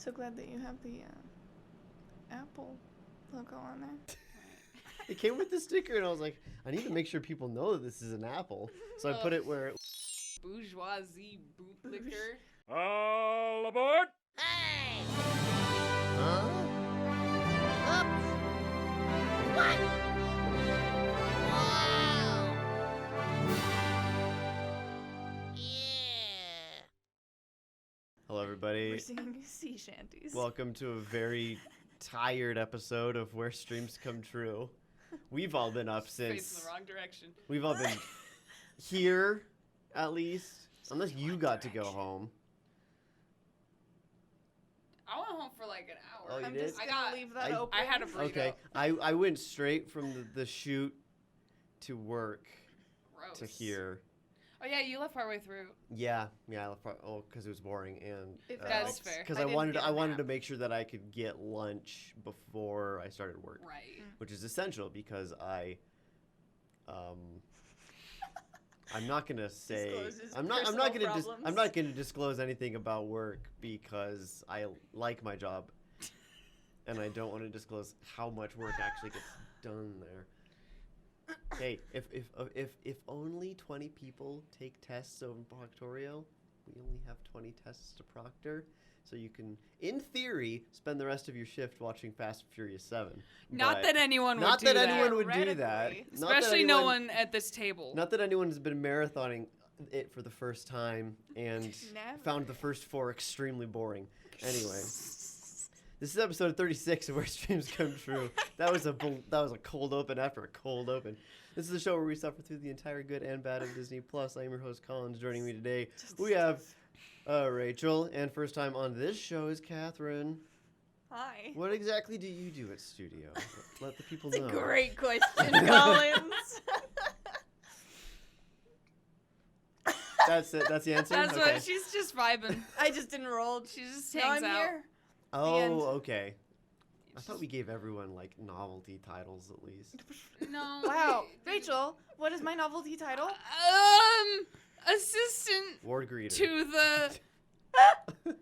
So glad that you have the Apple logo on there. It came with the sticker, and I was like, I need to make sure people know that this is an apple. So I put it where... Bourgeoisie bootlicker. All aboard! Hey! Huh? Oops! What? Wow! Yeah! Hello, everybody. We're singing sea shanties. Welcome to a very tired episode of Where Streams Come True. We've all been up Facing since... the wrong direction. We've all been here, at least. Unless you got to go home. I went home for like an hour. Oh, you I'm did? just gonna leave that open. I had a burrito. Okay, I went straight from the shoot to work Gross. to here. Oh yeah, you left partway through. Yeah, I left because it was boring and That's fair. because I I didn't wanted get a I wanted to nap. make sure that I could get lunch before I started work, Right. which is essential because I'm not gonna say Discloses I'm not personal gonna problems. I'm not gonna disclose anything about work because I like my job and I don't want to disclose how much work actually gets done there. Hey, if only 20 people take tests over Proctorio, we only have 20 tests to proctor, so you can, in theory, spend the rest of your shift watching Fast and Furious 7. Not But that anyone would not do that that. anyone would do that. Theoretically. Not that Especially no anyone- one at this table. Not that anyone has been marathoning it for the first time and Never. found the first 4 extremely boring. Anyway. This is episode 36 of Where Streams Come True. That was a cold open after a cold open. This is the show where we suffer through the entire good and bad of Disney Plus. I'm your host Collins. Joining me today, we have Rachel, and first time on this show is Catherine. Hi. What exactly do you do at studio? Let the people That's know. a great question, Collins. That's it. That's the answer. That's okay. what she's just vibing. I just didn't roll. She just Now hangs I'm out. here. Oh, end. okay. I thought we gave everyone like novelty titles at least. No. Wow. Rachel, what is my novelty title? Assistant Ward greeter. to the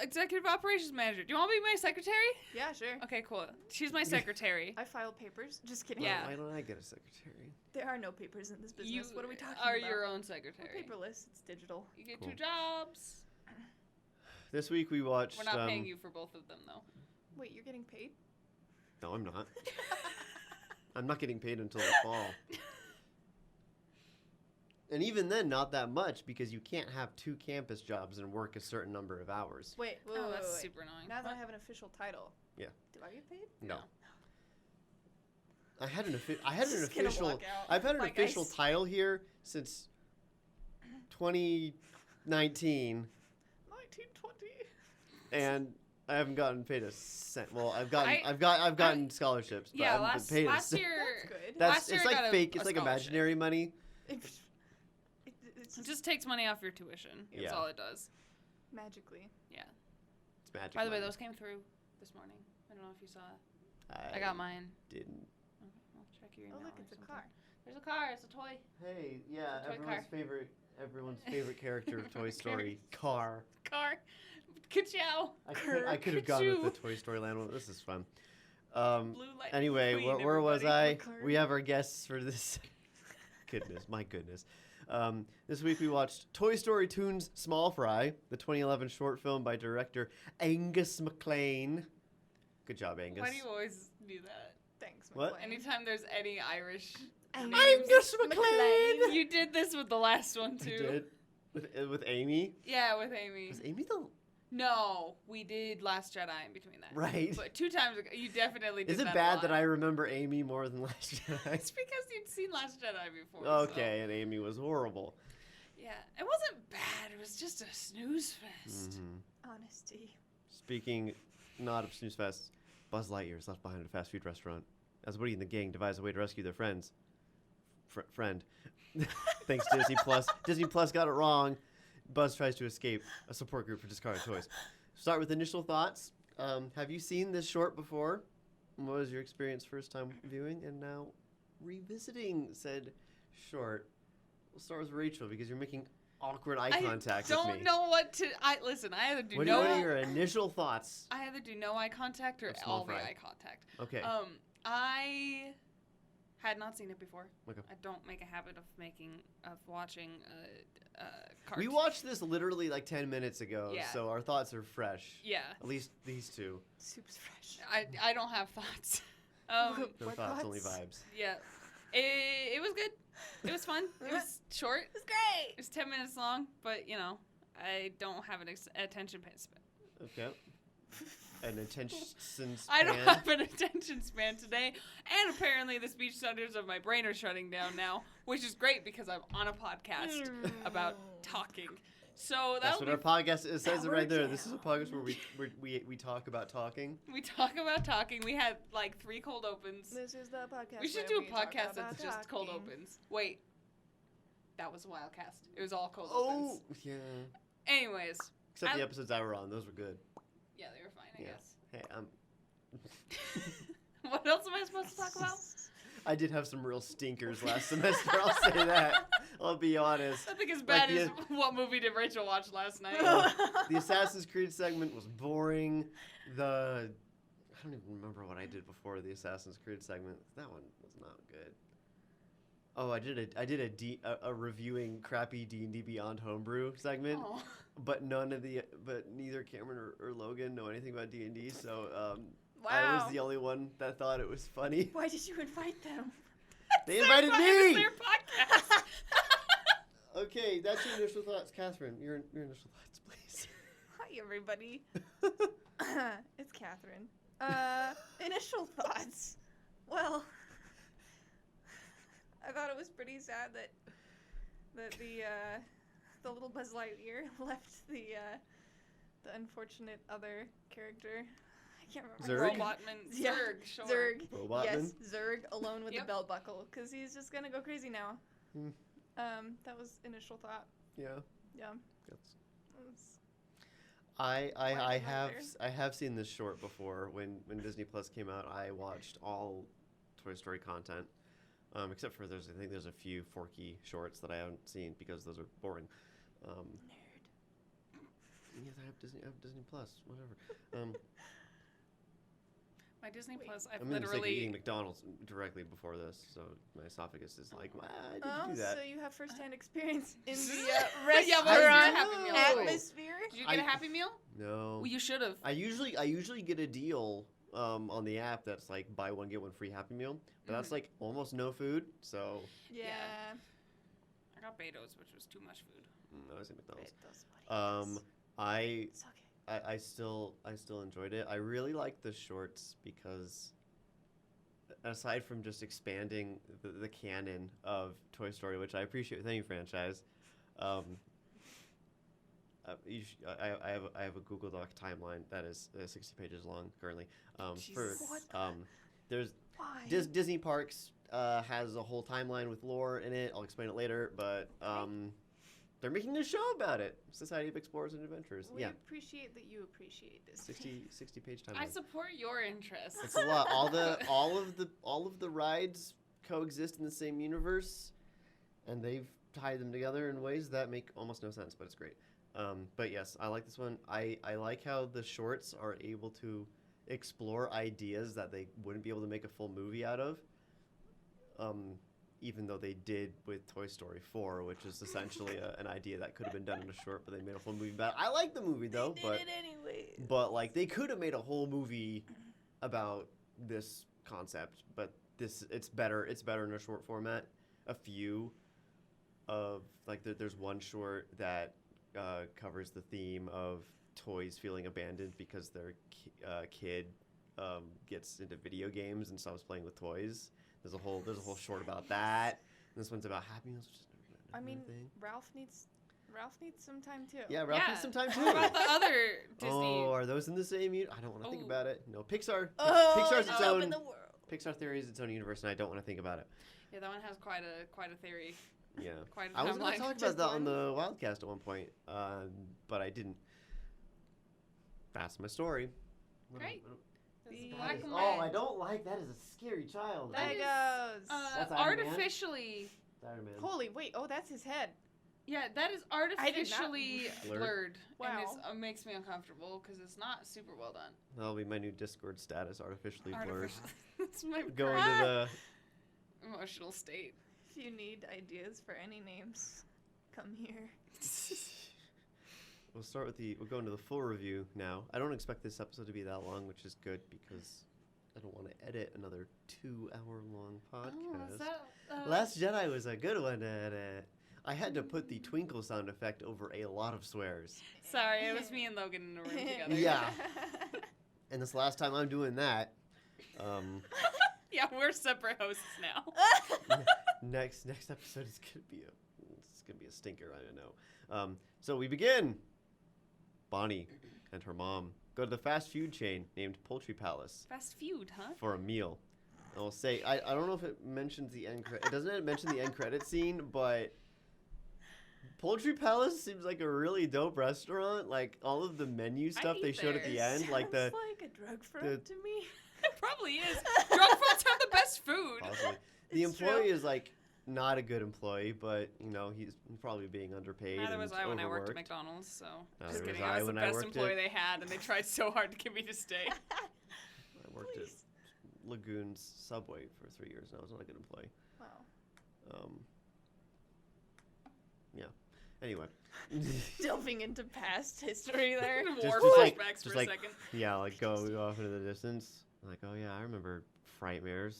executive operations manager. Do you want to be my secretary? Yeah, sure. Okay, cool. She's my secretary. I file papers. Just kidding. Yeah. Why don't I get a secretary? There are no papers in this business. You What are we talking are about? your own We're secretary. paperless. It's digital. You get Cool. 2 jobs. This week we watched. We're not paying you for both of them, though. Wait, you're getting paid? No, I'm not. I'm not getting paid until the fall. And even then, not that much because you can't have 2 campus jobs and work a certain number of hours. Wait, wait, Oh, wait, that's wait. super annoying. Now that I What? have an official title. Yeah. Do I get paid? No. No. I had an Just gonna official. walk out I've had an like official ice. title here since 2019, 1920. and I haven't gotten paid a cent. Well, I've gotten I- I've gotten scholarships, but Yeah, I haven't last been paid last a cent. year. That's good. Last year It's I like got a- fake. a It's like scholarship. imaginary money. It's It just just takes money off your tuition. That's Yeah. all it does. magically. Yeah. It's magic. By the way, money. those came through this morning. I don't know if you saw it. I got mine. Didn't. Okay, well, check your Oh, email. look, or it's a something. car. There's a car. It's a toy. Hey, yeah, It's a toy everyone's favorite character of Toy Story, Car. Car. Ka-chow. I could have gone with the Toy Story land one. This is fun. Blue light. Anyway, McQueen, where was I? McLaren. We have our guests for this. My goodness. This week we watched Toy Story Toons Small Fry, the 2011 short film by director Angus MacLean. Good job, Angus. Why do you always do that? Thanks, What? McLean. Anytime there's any Irish names. Angus MacLean! You did this with the last one, I too. did. With Amy? Yeah, with Amy. Was Amy the... No, we did Last Jedi in between that. Right. But 2 times ago, you definitely did Is it that a bad lot. that I remember Amy more than Last Jedi? It's because you'd seen Last Jedi before. Okay, and Amy was horrible. So. Yeah, it wasn't bad. It was just a snooze fest. Mhm. Honesty. Speaking not of snooze fests, Buzz Lightyear is left behind at a fast food restaurant. As Woody and the gang devise a way to rescue their friend. Thanks to Disney Plus. Disney Plus got it wrong. Buzz tries to escape a support group for discarded toys. Start with initial thoughts. Have you seen this short before? What was your experience first time viewing and now revisiting said short? We'll start with Rachel because you're making awkward eye I contact with don't me. know what to. Listen. I either do What no. are your initial thoughts? I either do no eye contact or Of small all the fry. eye contact. Okay. I had not seen it before. Okay. I don't make a habit of watching cartoons. We watched this literally like 10 minutes ago, Yeah. so our thoughts are fresh. Yeah. At least these two. Soup's fresh. I don't have thoughts. No What thoughts, only thoughts? vibes. Yeah. It was good. It was fun. It was short. It was great. It was 10 minutes long, but I don't have an attention span. Okay. An attention span. I don't have an attention span today, and apparently the speech centers of my brain are shutting down now, which is great because I'm on a podcast about talking. So That's what our podcast is. It says it right there. works This is a podcast where we talk about talking. we talk about talking. We had like 3 cold opens. This is the podcast. We should where do a talk podcast about that's just cold talking. opens. Wait, that was a wildcast. It was all cold Oh, opens. yeah. Anyways, Except the episodes I were on. Those were good. yeah, they were fine, I Yeah. guess. Hey, What else am I supposed to talk about? I did have some real stinkers last semester. I'll say that. I'll be honest. I think as bad Like as what movie did Rachel watch last night. The Assassin's Creed segment was boring. I don't even remember what I did before the Assassin's Creed segment. That one was not good. Oh, I did a reviewing crappy D&D Beyond homebrew segment, Oh. but neither Cameron or Logan know anything about D&D, so Wow. I was the only one that thought it was funny. Why did you invite them? They invited It was me. their podcast. Okay, that's your initial thoughts, Catherine. Your initial thoughts, please. Hi, everybody. It's Catherine. Initial thoughts. Well, I thought it was pretty sad that the little Buzz Lightyear left the unfortunate other character. I can't remember. his Zurg? name. Robotman. Yeah, Zurg, sure. Zurg. Robotman? Yes, Zurg alone with Yep. the belt buckle because he's just gonna go crazy now. Hmm. That was initial thought. Yeah. Yeah. That's... It was- I have seen this short before. When Disney Plus came out, I watched all Toy Story content, except for I think there's a few Forky shorts that I haven't seen because those are boring. Nerd. Yeah, I have Disney Plus, whatever. My Disney Wait. Plus, I've I'm in the sake of eating literally. McDonald's directly before this, so my esophagus is like, why did Oh, you do that? so you have first-hand experience in the Yeah, but restaurant we're I on Happy Meal. know. atmosphere. Did you get a I- Happy Meal? No. Well, you should have. I usually get a deal on the app that's like buy one get one free Happy Meal, but that's like almost no food. So Yeah. I got Beto's, which was too much food. I was at McDonald's. Those buddies. It's okay. I still enjoyed it. I really like the shorts because aside from just expanding the canon of Toy Story, which I appreciate, thank you franchise. I have a Google Doc timeline that is 60 pages long currently. Jesus. What? There's Why? Disney Parks has a whole timeline with lore in it. I'll explain it later, but they're making a show about it. Society of Explorers and Adventurers. We Yeah, appreciate that you appreciate this. 60 page timeline. I support your interests. It's a lot. All of the rides coexist in the same universe, and they've tied them together in ways that make almost no sense, but it's great. But yes, I like this one. I like how the shorts are able to explore ideas that they wouldn't be able to make a full movie out of. Even though they did with Toy Story 4, which is essentially an idea that could have been done in a short, but they made a full movie about it. I like the movie though, They but did it anyway. but like they could have made a whole movie about this concept, but it's better in a short format. A few of like there's one short that covers the theme of toys feeling abandoned because their kid gets into video games and stops playing with toys. There's a whole short about that. And this one's about Happy Meals, which is I never mean, a thing. Ralph needs some time too. Yeah, Ralph Yeah. needs some time too. What about the other Disney? Oh, are those in the same? I don't want to think Oh. about it. No, Pixar. Oh, Pixar's its up own. in the world. Pixar theory is its own universe, and I don't want to think about it. Yeah, that one has quite a theory. Yeah, Quite a I was going timeline. to talk about Just that on one. the Wildcast at one point, but I didn't. That's my story. Great. The- Black and Oh, white. I don't like that. Is a scary child. That There is, goes. That's Iron Man? artificially. Iron Man. Holy wait! Oh, that's his head. Yeah, that is I did not- artificially Blurred. blurred. And Wow. it makes me uncomfortable because it's not super well done. That'll be my new Discord status, artificially blurred. Artificial. That's my Going to the. emotional state. If you need ideas for any names, come here. We'll start with the. We'll go into the full review now. I don't expect this episode to be that long, which is good because I don't want to edit another 2-hour-long podcast. Oh, is that, Last Jedi was a good one to edit. I had to put the twinkle sound effect over a lot of swears. Sorry, it was me and Logan in a room together. Yeah. And this last time I'm doing that. Yeah, we're separate hosts now. Next episode is gonna be a stinker. I don't know. So we begin. Bonnie and her mom go to the fast food chain named Poultry Palace Fast food, huh? for a meal. I will say I don't know if it mentions the end credit. It doesn't mention the end credit scene, but Poultry Palace seems like a really dope restaurant. Like all of the menu stuff they eat showed at there. the end, like the Sounds like a drug front to me. It probably is. Drug fronts have the best food. possibly the It's true. employee is like not a good employee, but you know he's probably being underpaid. Neither and was I when I worked at overworked. McDonald's, so Neither just was kidding. I I was the when I best worked employee at- they had, and they tried so hard to get me to stay. I worked at Lagoon's Subway for 3 years, and I was not a good employee. Wow. Yeah. Anyway. Delving into past history there. War just like- flashbacks just for like- a second. Yeah, like go off into the distance. Like, oh yeah, I remember Frightmares.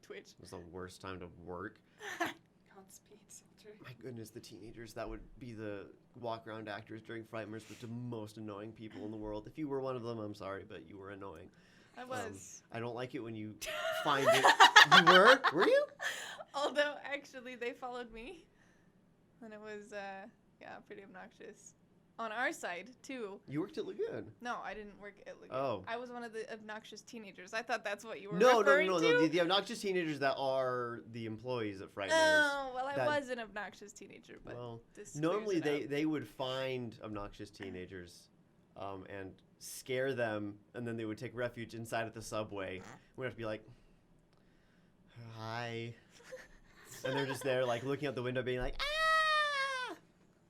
Twitch. It was the worst time to work. Godspeed, soldier. My goodness, the teenagers that would be the walk-around actors during Frightmares were the most annoying people in the world. If you were one of them, I'm sorry, but you were annoying. I was. I don't like it when you find it. You were? Were you? Although, actually, they followed me. And it was, pretty obnoxious. On our side, too. You worked at Lagoon. No, I didn't work at Lagoon. Oh. I was one of the obnoxious teenagers. I thought that's what you were No, referring to. the obnoxious teenagers that are the employees at Frightmares. Oh, well, I That- was an obnoxious teenager, but Well, this normally clears it up. they would find obnoxious teenagers and scare them, and then they would take refuge inside of the subway. We'd have to be like, hi. And they're just there, like, looking out the window, being like, ah!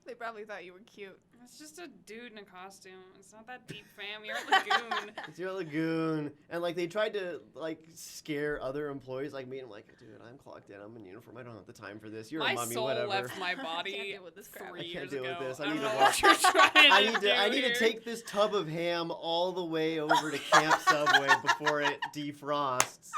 They probably thought you were cute. It's just a dude in a costume. It's not that deep, fam. You're at Lagoon. It's your Lagoon. And, like, they tried to, like, scare other employees like me. And I'm like, dude, I'm clocked in. I'm in uniform. I don't have the time for this. You're My a mummy, soul whatever. left my Can't body deal with this crap. 3 I can't years deal with ago. this. I I need don't to know walk- what you're trying I need do to here. take this tub of ham all the way over to Camp Subway before it defrosts.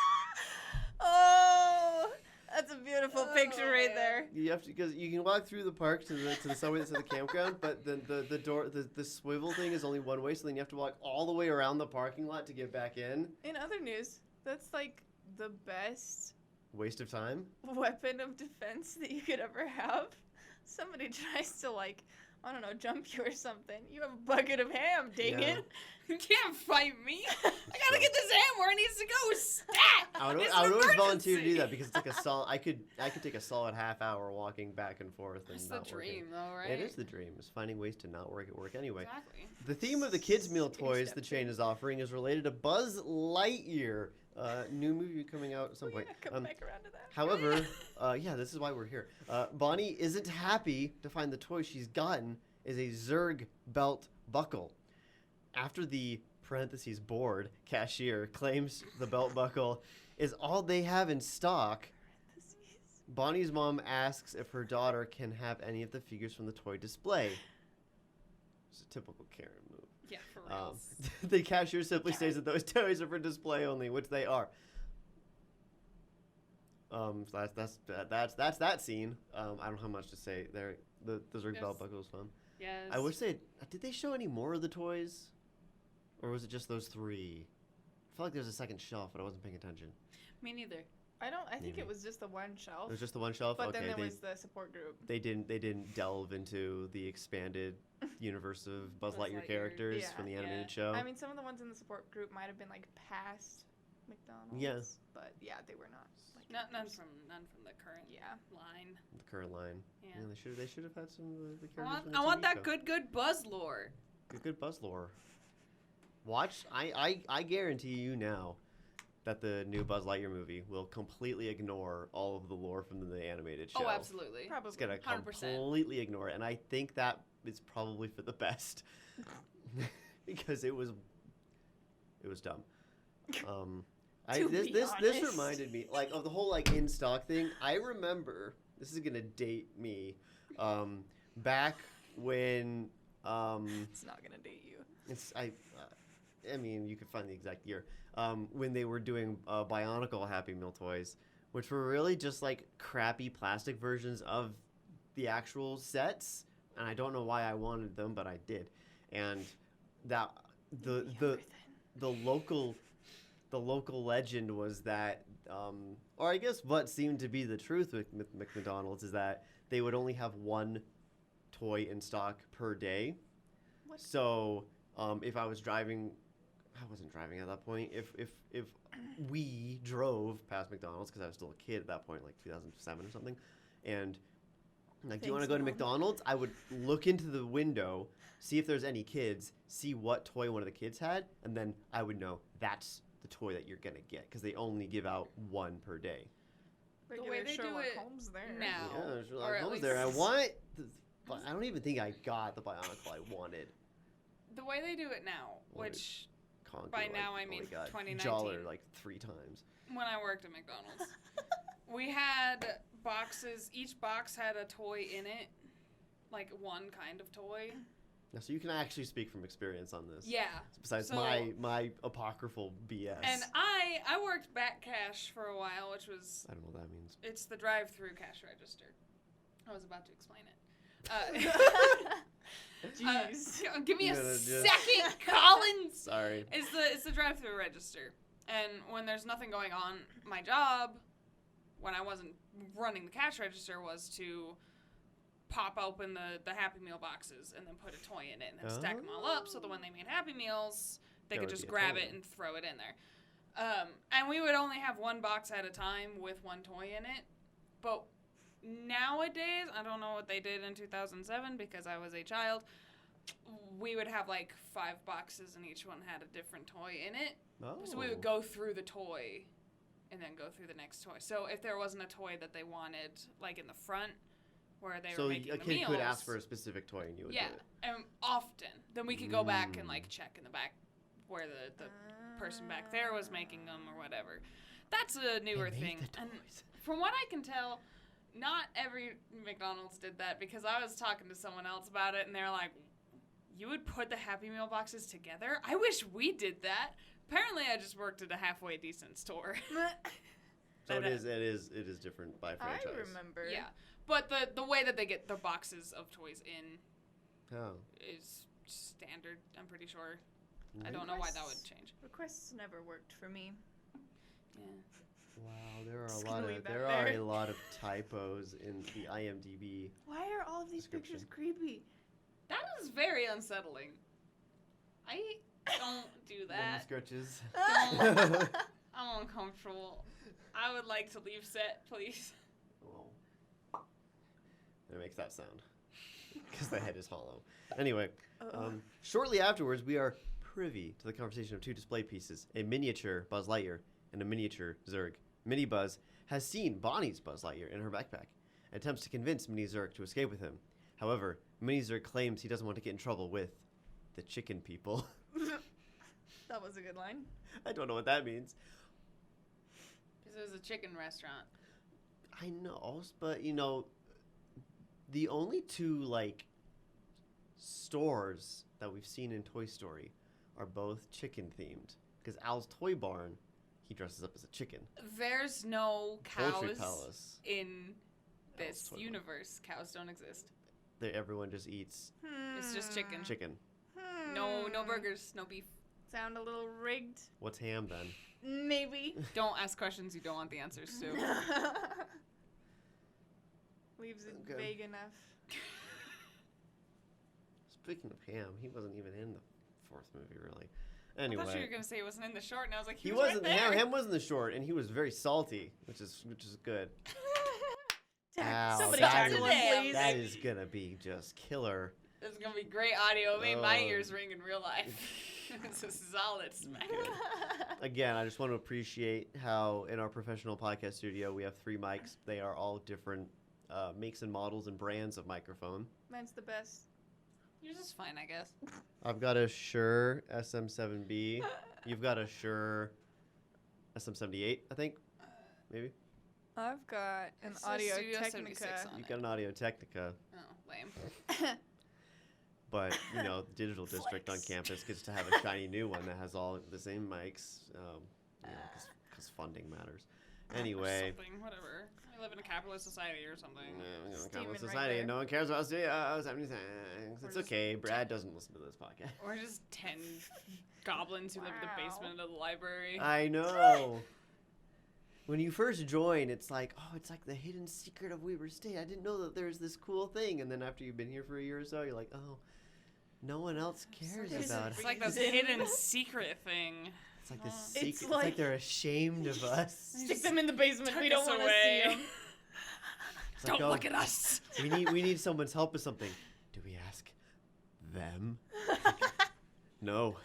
Oh, that's a beautiful picture right yeah. there. You have to, because you can walk through the park to the subway that's at the campground, but the door the swivel thing is only one way, so then you have to walk all the way around the parking lot to get back in. In other news, that's like the best Waste of time. weapon of defense that you could ever have. Somebody tries to, like, I don't know, jump you or something. You have a bucket of ham, dang Yeah. it. You can't fight me. I gotta get this ham where it needs to go. Stat! I would It's always an volunteer to do emergency. that because it's like a solid. I could take a solid half hour walking back and forth and That's the not working. dream, though, right? It is the dream. Is finding ways to not work at work anyway. Exactly. The theme of the kids' meal Serious toys the step chain in. is offering is related to Buzz Lightyear, new movie coming out at some Oh, point. yeah, come back around to that. However, this is why we're here. Bonnie isn't happy to find the toy she's gotten is a Zerg belt buckle. After the parentheses board cashier claims the belt buckle is all they have in stock, Bonnie's mom asks if her daughter can have any of the figures from the toy display. It's a typical Karen move. Yeah, for real. The cashier simply states that those toys are for display only, which they are. So that's that scene. I don't have much to say there. The Zerg Yes. belt buckle was fun. Yes. I wish did they show any more of the toys, or was it just those three? I felt like there was a second shelf, but I wasn't paying attention. Me neither. I think Maybe. it was just the one shelf. It was just the one shelf. But Okay, then there was the support group. they didn't delve into the expanded universe of Buzz Buzz Lightyear Lightyear, characters yeah, from the yeah. animated show. I mean, some of the ones in the support group might have been like past McDonald's. Yeah. But yeah, they were not. Like, None first- from the current Yeah. line. The current line. Yeah. Yeah, they should have had some of the I characters. want, from the I want TV that show. good Buzz lore. Good Buzz lore. Watch, I guarantee you now, that the new Buzz Lightyear movie will completely ignore all of the lore from the animated show. Oh, absolutely. Probably. It's gonna 100%. completely ignore it, and I think that is probably for the best because it was dumb. To be This honest. reminded me like of the whole like in stock thing. I remember this is gonna date me, back when It's not gonna date you. I mean you could find the exact year when they were doing Bionicle Happy Meal toys, which were really just like crappy plastic versions of the actual sets, and I don't know why I wanted them, but I did, and that the local legend was that, or I guess what seemed to be the truth with McDonald's is that they would only have one toy in stock per day. What? So if I wasn't driving at that point. If we drove past McDonald's, because I was still a kid at that point, like 2007 or something, and like, do you want to Thanks, go to Mom. McDonald's? I would look into the window, see if there's any kids, see what toy one of the kids had, and then I would know that's the toy that you're gonna get because they only give out one per day. Regular way they do Sherlock it Holmes there. now. Yeah, or Sherlock at Holmes there. I least- want. But I don't even think I got the Bionicle I wanted. The way they do it now, Only which Conquer, By now, I only mean got 2019. Jollar like 3 times. when I worked at McDonald's, we had boxes. Each box had a toy in it, like one kind of toy. Now, so you can actually speak from experience on this. Yeah. Besides So- my apocryphal BS. And I worked back cash for a while, which was I don't know what that means. it's the drive-through cash register. I was about to explain it. Jeez. Give me a You gotta just- second, Collins. Sorry. It's the drive-through register, and when there's nothing going on, my job, when I wasn't running the cash register, was to pop open the Happy Meal boxes and then put a toy in it and then stack them all up so that when they made Happy Meals, they There could would just be a grab toy. it and throw it in there. And we would only have one box at a time with one toy in it, but nowadays, I don't know what they did in 2007 because I was a child. We would have like 5 boxes and each one had a different toy in it. Oh. So we would go through the toy and then go through the next toy. So if there wasn't a toy that they wanted, like in the front where they So were making a the kid meals, could ask for a specific toy and you would yeah, do it. and often, then we could go back and Mm. like check in the back where the person back there was making them or whatever. That's a newer They thing. make the And toys. from what I can tell, not every McDonald's did that because I was talking to someone else about it and they're like, you would put the Happy Meal boxes together? I wish we did that. Apparently I just worked at a halfway decent store. So But, it is different by I franchise. remember. Yeah. But the way that they get the boxes of toys in Oh. is standard, I'm pretty sure. I don't know why that would change. Requests never worked for me. Yeah. Wow, there are Just a gonna lot leave of that there are there. a lot of typos in the IMDb. Why are all of these pictures creepy? That is very unsettling. I don't do Little that. scratches. I'm uncomfortable. I would like to leave set, please. Oh. It makes that sound. Because the head is hollow. Anyway, shortly afterwards, we are privy to the conversation of 2 display pieces, a miniature Buzz Lightyear and a miniature Zurg. Mini Buzz has seen Bonnie's Buzz Lightyear in her backpack and attempts to convince Mini Zurg to escape with him. However, Mini Zurg claims he doesn't want to get in trouble with the chicken people. That was a good line. I don't know what that means. Because it was a chicken restaurant. I know, but you know, the only 2 like stores that we've seen in Toy Story are both chicken themed. Because Al's Toy Barn, he dresses up as a chicken. There's no Poultry cows Palace, in Al's this Toy Barn. universe. Cows don't exist. Everyone just eats It's just chicken. chicken. No burgers, no beef. Sound a little rigged? What's ham then? Maybe. Don't ask questions you don't want the answers to. Leaves it Okay. vague enough. Speaking of ham, he wasn't even in the 4th movie, really. I thought you were Anyway, gonna say he wasn't in the short, and I was like, he was wasn't. right there. Ham wasn't the short, and he was very salty, which is Tack- Ow, Somebody that tackle is- him, please. that is gonna be just killer. This is gonna be great audio. It made my Oh. ears ring in real life. It's a solid smack. Again, I just want to appreciate how in our professional podcast studio we have 3 mics. They are all different makes and models and brands of microphone. Mine's the best. Yours is fine, I guess. I've got a Shure SM7B. You've got a Shure SM78, I think. Maybe. I've got an It says Audio Studio 76 Technica. on You've it. got an Audio Technica. Oh, lame. But, you know, the digital district on Flex. campus gets to have a shiny new one that has all the same mics, you know, because funding matters. Or Anyway, something, whatever. We live in a capitalist society or something. Steaming right society there. and no one cares about studios. It's just okay. Brad doesn't listen to this podcast. Or just 10 goblins who live in the Wow. basement of the library. I know. When you first join, it's like, oh, it's like the hidden secret of Weber State. I didn't know that there's this cool thing. And then after you've been here for a year or so, you're like, oh, no one else cares there's about It's it. like this Reason. hidden secret thing. It's like this It's secret. It's like- like they're ashamed of us. Stick them in the basement. Tuck We don't us want to away. see them. It's like, Don't oh, look at us. we need someone's help with something. Do we ask them? No.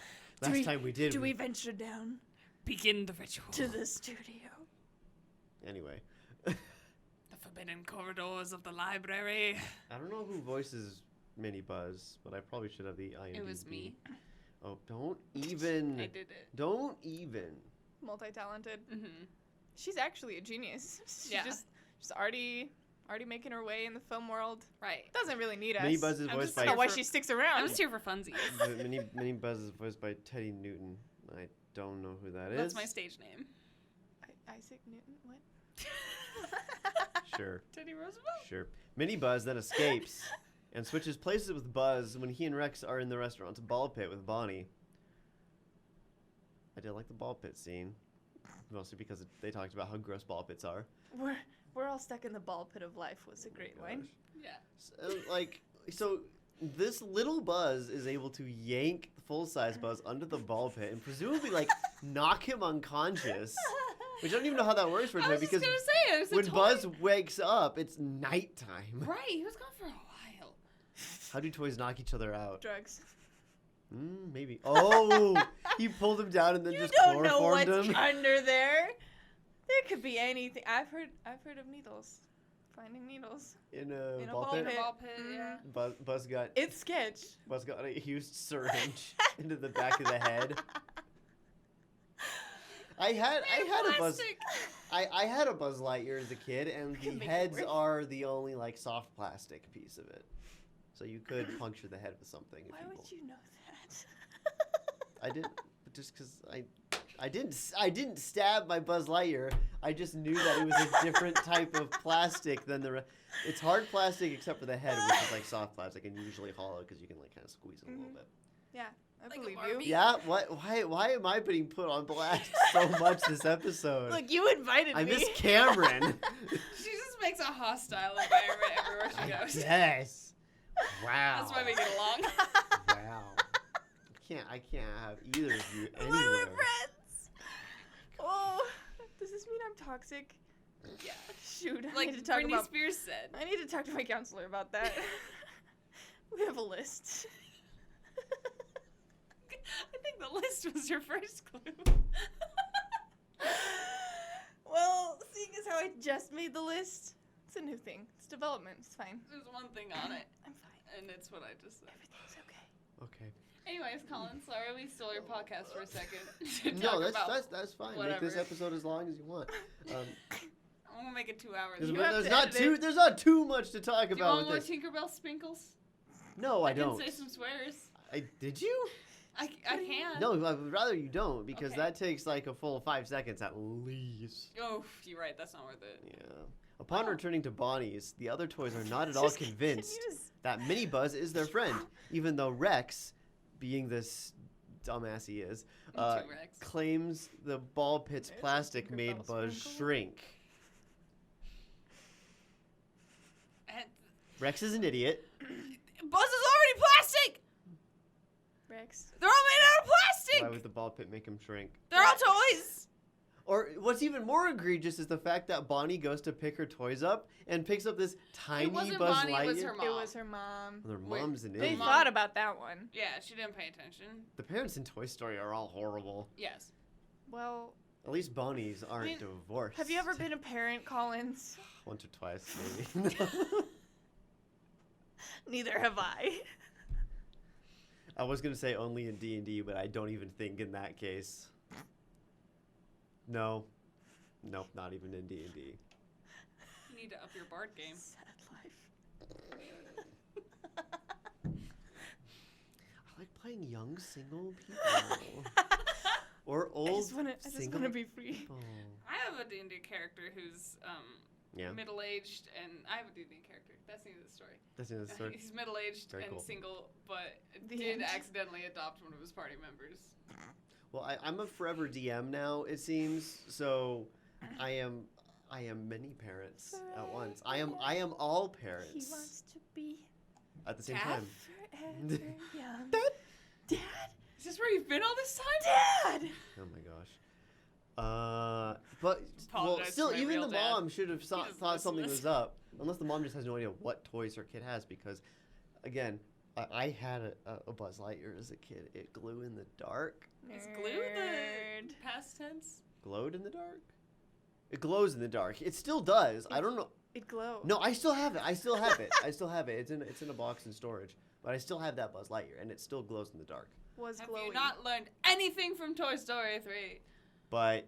Last time we did. Do we venture down Begin the ritual. to the studio? Anyway, The forbidden corridors of the library. I don't know who voices Mini Buzz, but I probably should have the IMDb. It was me. Oh, don't even. I did it. Don't even. Multi-talented. Mm-hmm. She's actually a genius. She's Yeah. just already making her way in the film world. Right. Doesn't really need us. Mini Buzz is I'm voiced just I by. don't know why for- she sticks I'm around. just here for funsies. Mini Buzz is voiced by Teddy Newton. I don't know who that is. That's my stage name. Isaac Newton. What? Sure, Teddy Roosevelt? sure. Mini Buzz then escapes and switches places with Buzz when he and Rex are in the restaurant's ball pit with Bonnie. I did like the ball pit scene, mostly because they talked about how gross ball pits are. We're all stuck in the ball pit of life was a great line. Yeah. So this little Buzz is able to yank the full-size Buzz under the ball pit and presumably knock him unconscious. Which I don't even know how that works for a I toy was just because gonna say, it was a when toy. Buzz wakes up, it's nighttime. Right, he was gone for a while. How do toys knock each other out? Drugs. Maybe. Oh, he pulled him down and then You just don't know chloroformed what's him. under there. There could be anything. I've heard of needles. Finding needles. In a In a ball ball pit. In a pit. ball pit, yeah. Buzz got It's sketch. a huge syringe into the back of the head. I had a Buzz. Plastic. I had a Buzz Lightyear as a kid, and Can the make it heads worse. are the only soft plastic piece of it. So you could puncture the head with something. If Why you would you know that? I didn't, but just because I didn't stab my Buzz Lightyear. I just knew that it was a different type of plastic than the. It's hard plastic except for the head, which is soft plastic and usually hollow because you can kind of squeeze it a little bit. Yeah, I Like a believe Barbie. you. Yeah. What? Why am I being put on blast so much this episode? Look, you invited I me. miss Cameron. She just makes a hostile environment everywhere she goes. Yes. Wow. That's why we get along. Wow. I can't have either of you Why anywhere. we're friends? Oh, does this mean I'm toxic? Yeah. Shoot, I Like need to talk Britney about. Spears said. I need to talk to my counselor about that. We have a list. I think the list was your first clue. Well, seeing as how I just made the list, it's a new thing. It's development. It's fine. There's one thing on it, I'm fine. and it's what I just said. Everything's okay. Okay. Anyways, Colin, sorry we stole your podcast for a second. to No, talk about- that's fine. Make this whatever. episode as long as you want. I'm gonna make it 2 hours. There's, You have there's to not edit too it. there's not too much to talk Do you about want more with this. Tinkerbell sprinkles? No, I can don't. say some swears. Did you? I can. No, I would rather you don't because Okay. that takes like a full 5 seconds at least. Oh, you're right. That's not worth it. Yeah. Upon Oh. returning to Bonnie's, the other toys are not at all Just convinced continues. that Mini Buzz is their friend, even though Rex, being this dumbass he is, Me too, Rex. claims the ball pit's There's a plastic Tinkerbell made Buzz sprinkle. shrink. And Rex is an idiot. Buzz is already plastic. Rex. They're all made out of Why plastic. would the ball pit make him shrink? They're all toys. Or what's even more egregious is the fact that Bonnie goes to pick her toys up and picks up this tiny wasn't Buzz Bonnie, Lightyear. it was her mom. It was her mom. Their Wait, mom's an They idiot. thought about that one. Yeah, she didn't pay attention. The parents in Toy Story are all horrible. Yes. Well, At least Bonnies aren't mean, divorced. have you ever been a parent, Collins? Once or twice, maybe. Neither have I. I was gonna say only in D&D, but I don't even think in that case. No. Nope, not even in D&D. You need to up your Bard game. Sad life. I like playing young single people. Or I old just wanna single be free. people. I have a D&D character who's Yeah, middle-aged, and I have a D&D character. That's the end of the story. that's the end of the story. He's middle-aged Very and cool. single, but The did end. accidentally adopt one of his party members. Well, I'm a forever DM now, it seems. So I am many parents at once. I am all He parents wants to be at the same Dad? time. forever young. Dad? Dad? Is this where you've been all this time? Dad! Oh my gosh. But well, Apologize to still, my even real the dad. mom should have doesn't thought listen something to was this. up. Unless the mom just has no idea what toys her kid has, because, again, I had a Buzz Lightyear as a kid. It glue in the dark. Is glue Nerd. the past tense? Glowed in the dark? It glows in the dark. It still does. I don't know. It glows. No, I still have it. I still have it. It's in a box in storage. But I still have that Buzz Lightyear, and it still glows in the dark. Was Have glowing. you not learned anything from Toy Story 3? But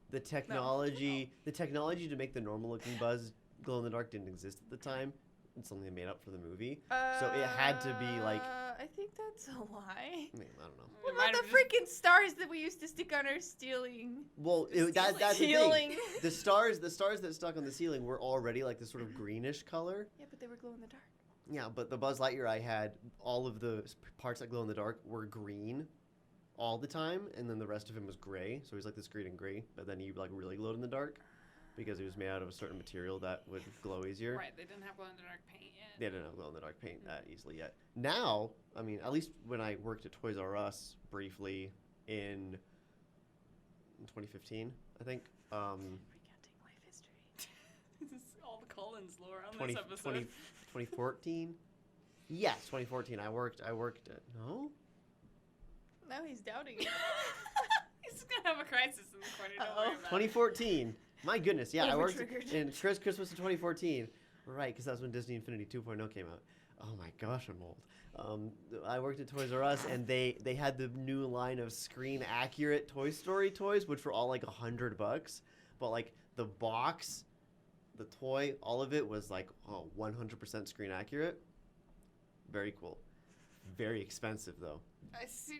the technology to make the normal looking Buzz glow in the dark didn't exist at the time. It's something they made up for the movie. So it had to be like, I think that's a lie. I mean, I don't know. What It might about the have just- freaking stars that we used to stick on our ceiling? Well, that's the Ceiling. thing. The stars that stuck on the ceiling were already like this sort of greenish color. Yeah, but they were glow in the dark. Yeah, but the Buzz Lightyear I had, all of the parts that glow in the dark were green all the time, and then the rest of him was gray. So he's like this green and gray, but then he like really glowed in the dark because he was made out of a certain material that would glow easier. Right, they didn't have glow-in-the-dark paint yet. They didn't have glow in the dark paint that easily yet. Now, I mean, at least when I worked at Toys R Us briefly in 2015, I think. Recounting life history. This is all the Collins lore on 20, this episode. 2014. Yes, 2014. I worked at no. Now he's doubting it. He's gonna have a crisis in the corner. Don't Uh-oh. worry about it. 2014. My goodness, yeah, I worked Over-triggered. in Christmas of 2014. Right, because that's when Disney Infinity 2.0 came out. Oh my gosh, I'm old. I worked at Toys R Us, and they had the new line of screen accurate Toy Story toys, which were all like $100. But like the box, the toy, all of it was like 100% screen accurate. Very cool. Very expensive though. I see.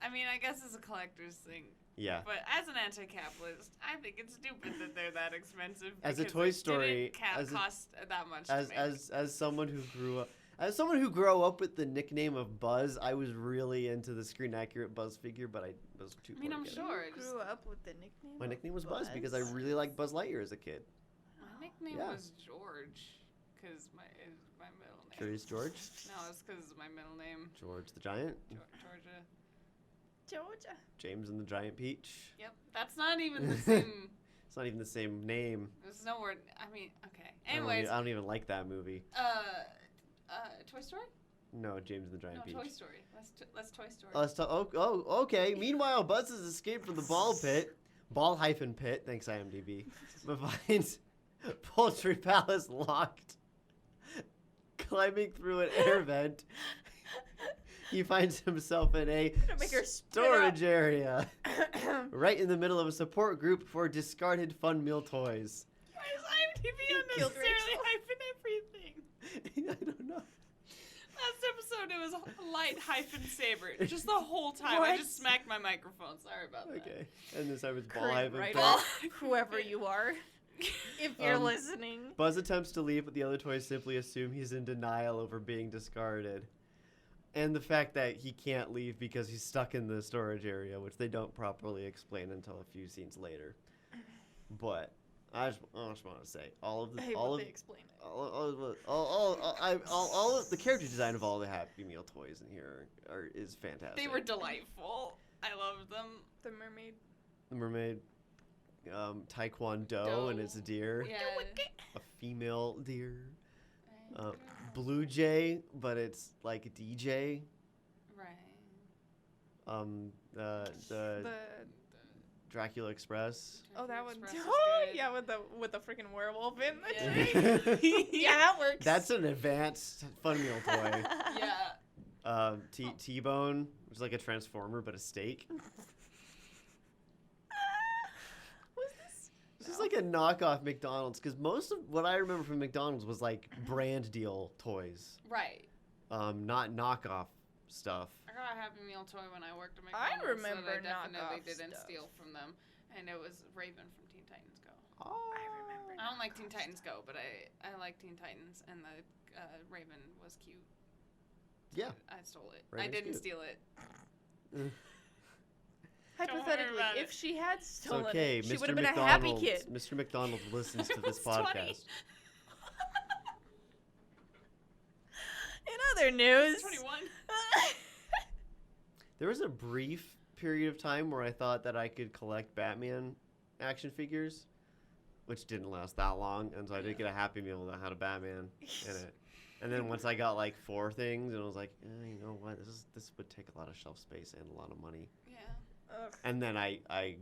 I mean, I guess it's a collector's thing. Yeah. But as an anti-capitalist, I think it's stupid that they're that expensive. As a because Toy it Story- didn't cost that much. As to make. as someone who grew up with the nickname of Buzz, I was really into the screen accurate Buzz figure, but I was too. I mean, poor I'm to get it. sure. You It's- grew up with the nickname. My of nickname was Buzz because I Buzz? really liked Buzz Lightyear as a kid. My nickname Yeah. was George, because it was my middle name. Curious George, No, it's because my middle name, George the Giant, Georgia. Georgia. James and the Giant Peach. Yep, that's not even the same. It's not even the same name. There's no word. I mean, okay. I don't Anyways, I don't even like that movie. Toy Story? No, James and the Giant No, Peach. Toy Story. Let's Toy Story. Let's talk. Okay. Meanwhile, Buzz has escaped from the ball pit. Ball-pit. Thanks, IMDb. But finds Poultry Palace locked. Climbing through an air vent, he finds himself in a Gonna make her spit storage area, right in the middle of a support group for discarded fun meal toys. Why is IMDb killed unnecessarily Rachel. hyphen everything? I don't know. Last episode, it was light hyphen saber. Just the whole time. I What? just smacked my microphone. Sorry about that. Okay. And this time it's ball Current hyphen writer, pit. Ball- whoever you are, if you're Um, listening. Buzz attempts to leave, but the other toys simply assume he's in denial over being discarded. And the fact that he can't leave because he's stuck in the storage area, which they don't properly explain until a few scenes later. But I just want to say, all of I hate all what of they explain it. all of the character design of all the Happy Meal toys in here is fantastic. They were delightful. I loved them. The mermaid. The mermaid. taekwondo, and it's a deer. Yeah. A female deer. Blue jay, but it's like a DJ. Right. The Dracula Express. Oh, that one. Express is Oh, good. yeah, with the freaking werewolf in the Yeah. tree. Yeah, that works. That's an advanced fun meal toy. Yeah. T-bone, which is like a transformer but a steak. What's this? This is like a knockoff McDonald's, because most of what I remember from McDonald's was like brand deal toys, Right. not knockoff stuff. I got a Happy Meal toy when I worked at I McDonald's. remember that I definitely knockoff didn't stuff. steal from them, and it was Raven from Teen Titans Go. Oh, I remember. I don't like Teen Titans Go, but I like Teen Titans, and the Raven was cute. Yeah. I stole it. Raven's I didn't cute. steal it. Hypothetically, about if it. she had It's stolen okay, it, she Mr. would have been a happy McDonald. kid. Mr. McDonald listens to It this was 20. podcast. In other news, 21. There was a brief period of time where I thought that I could collect Batman action figures, which didn't last that long, and so I did get a Happy Meal that had a Batman in it. And then once I got like 4 things, and I was like, you know what, this would take a lot of shelf space and a lot of money. Yeah. Ugh. And then I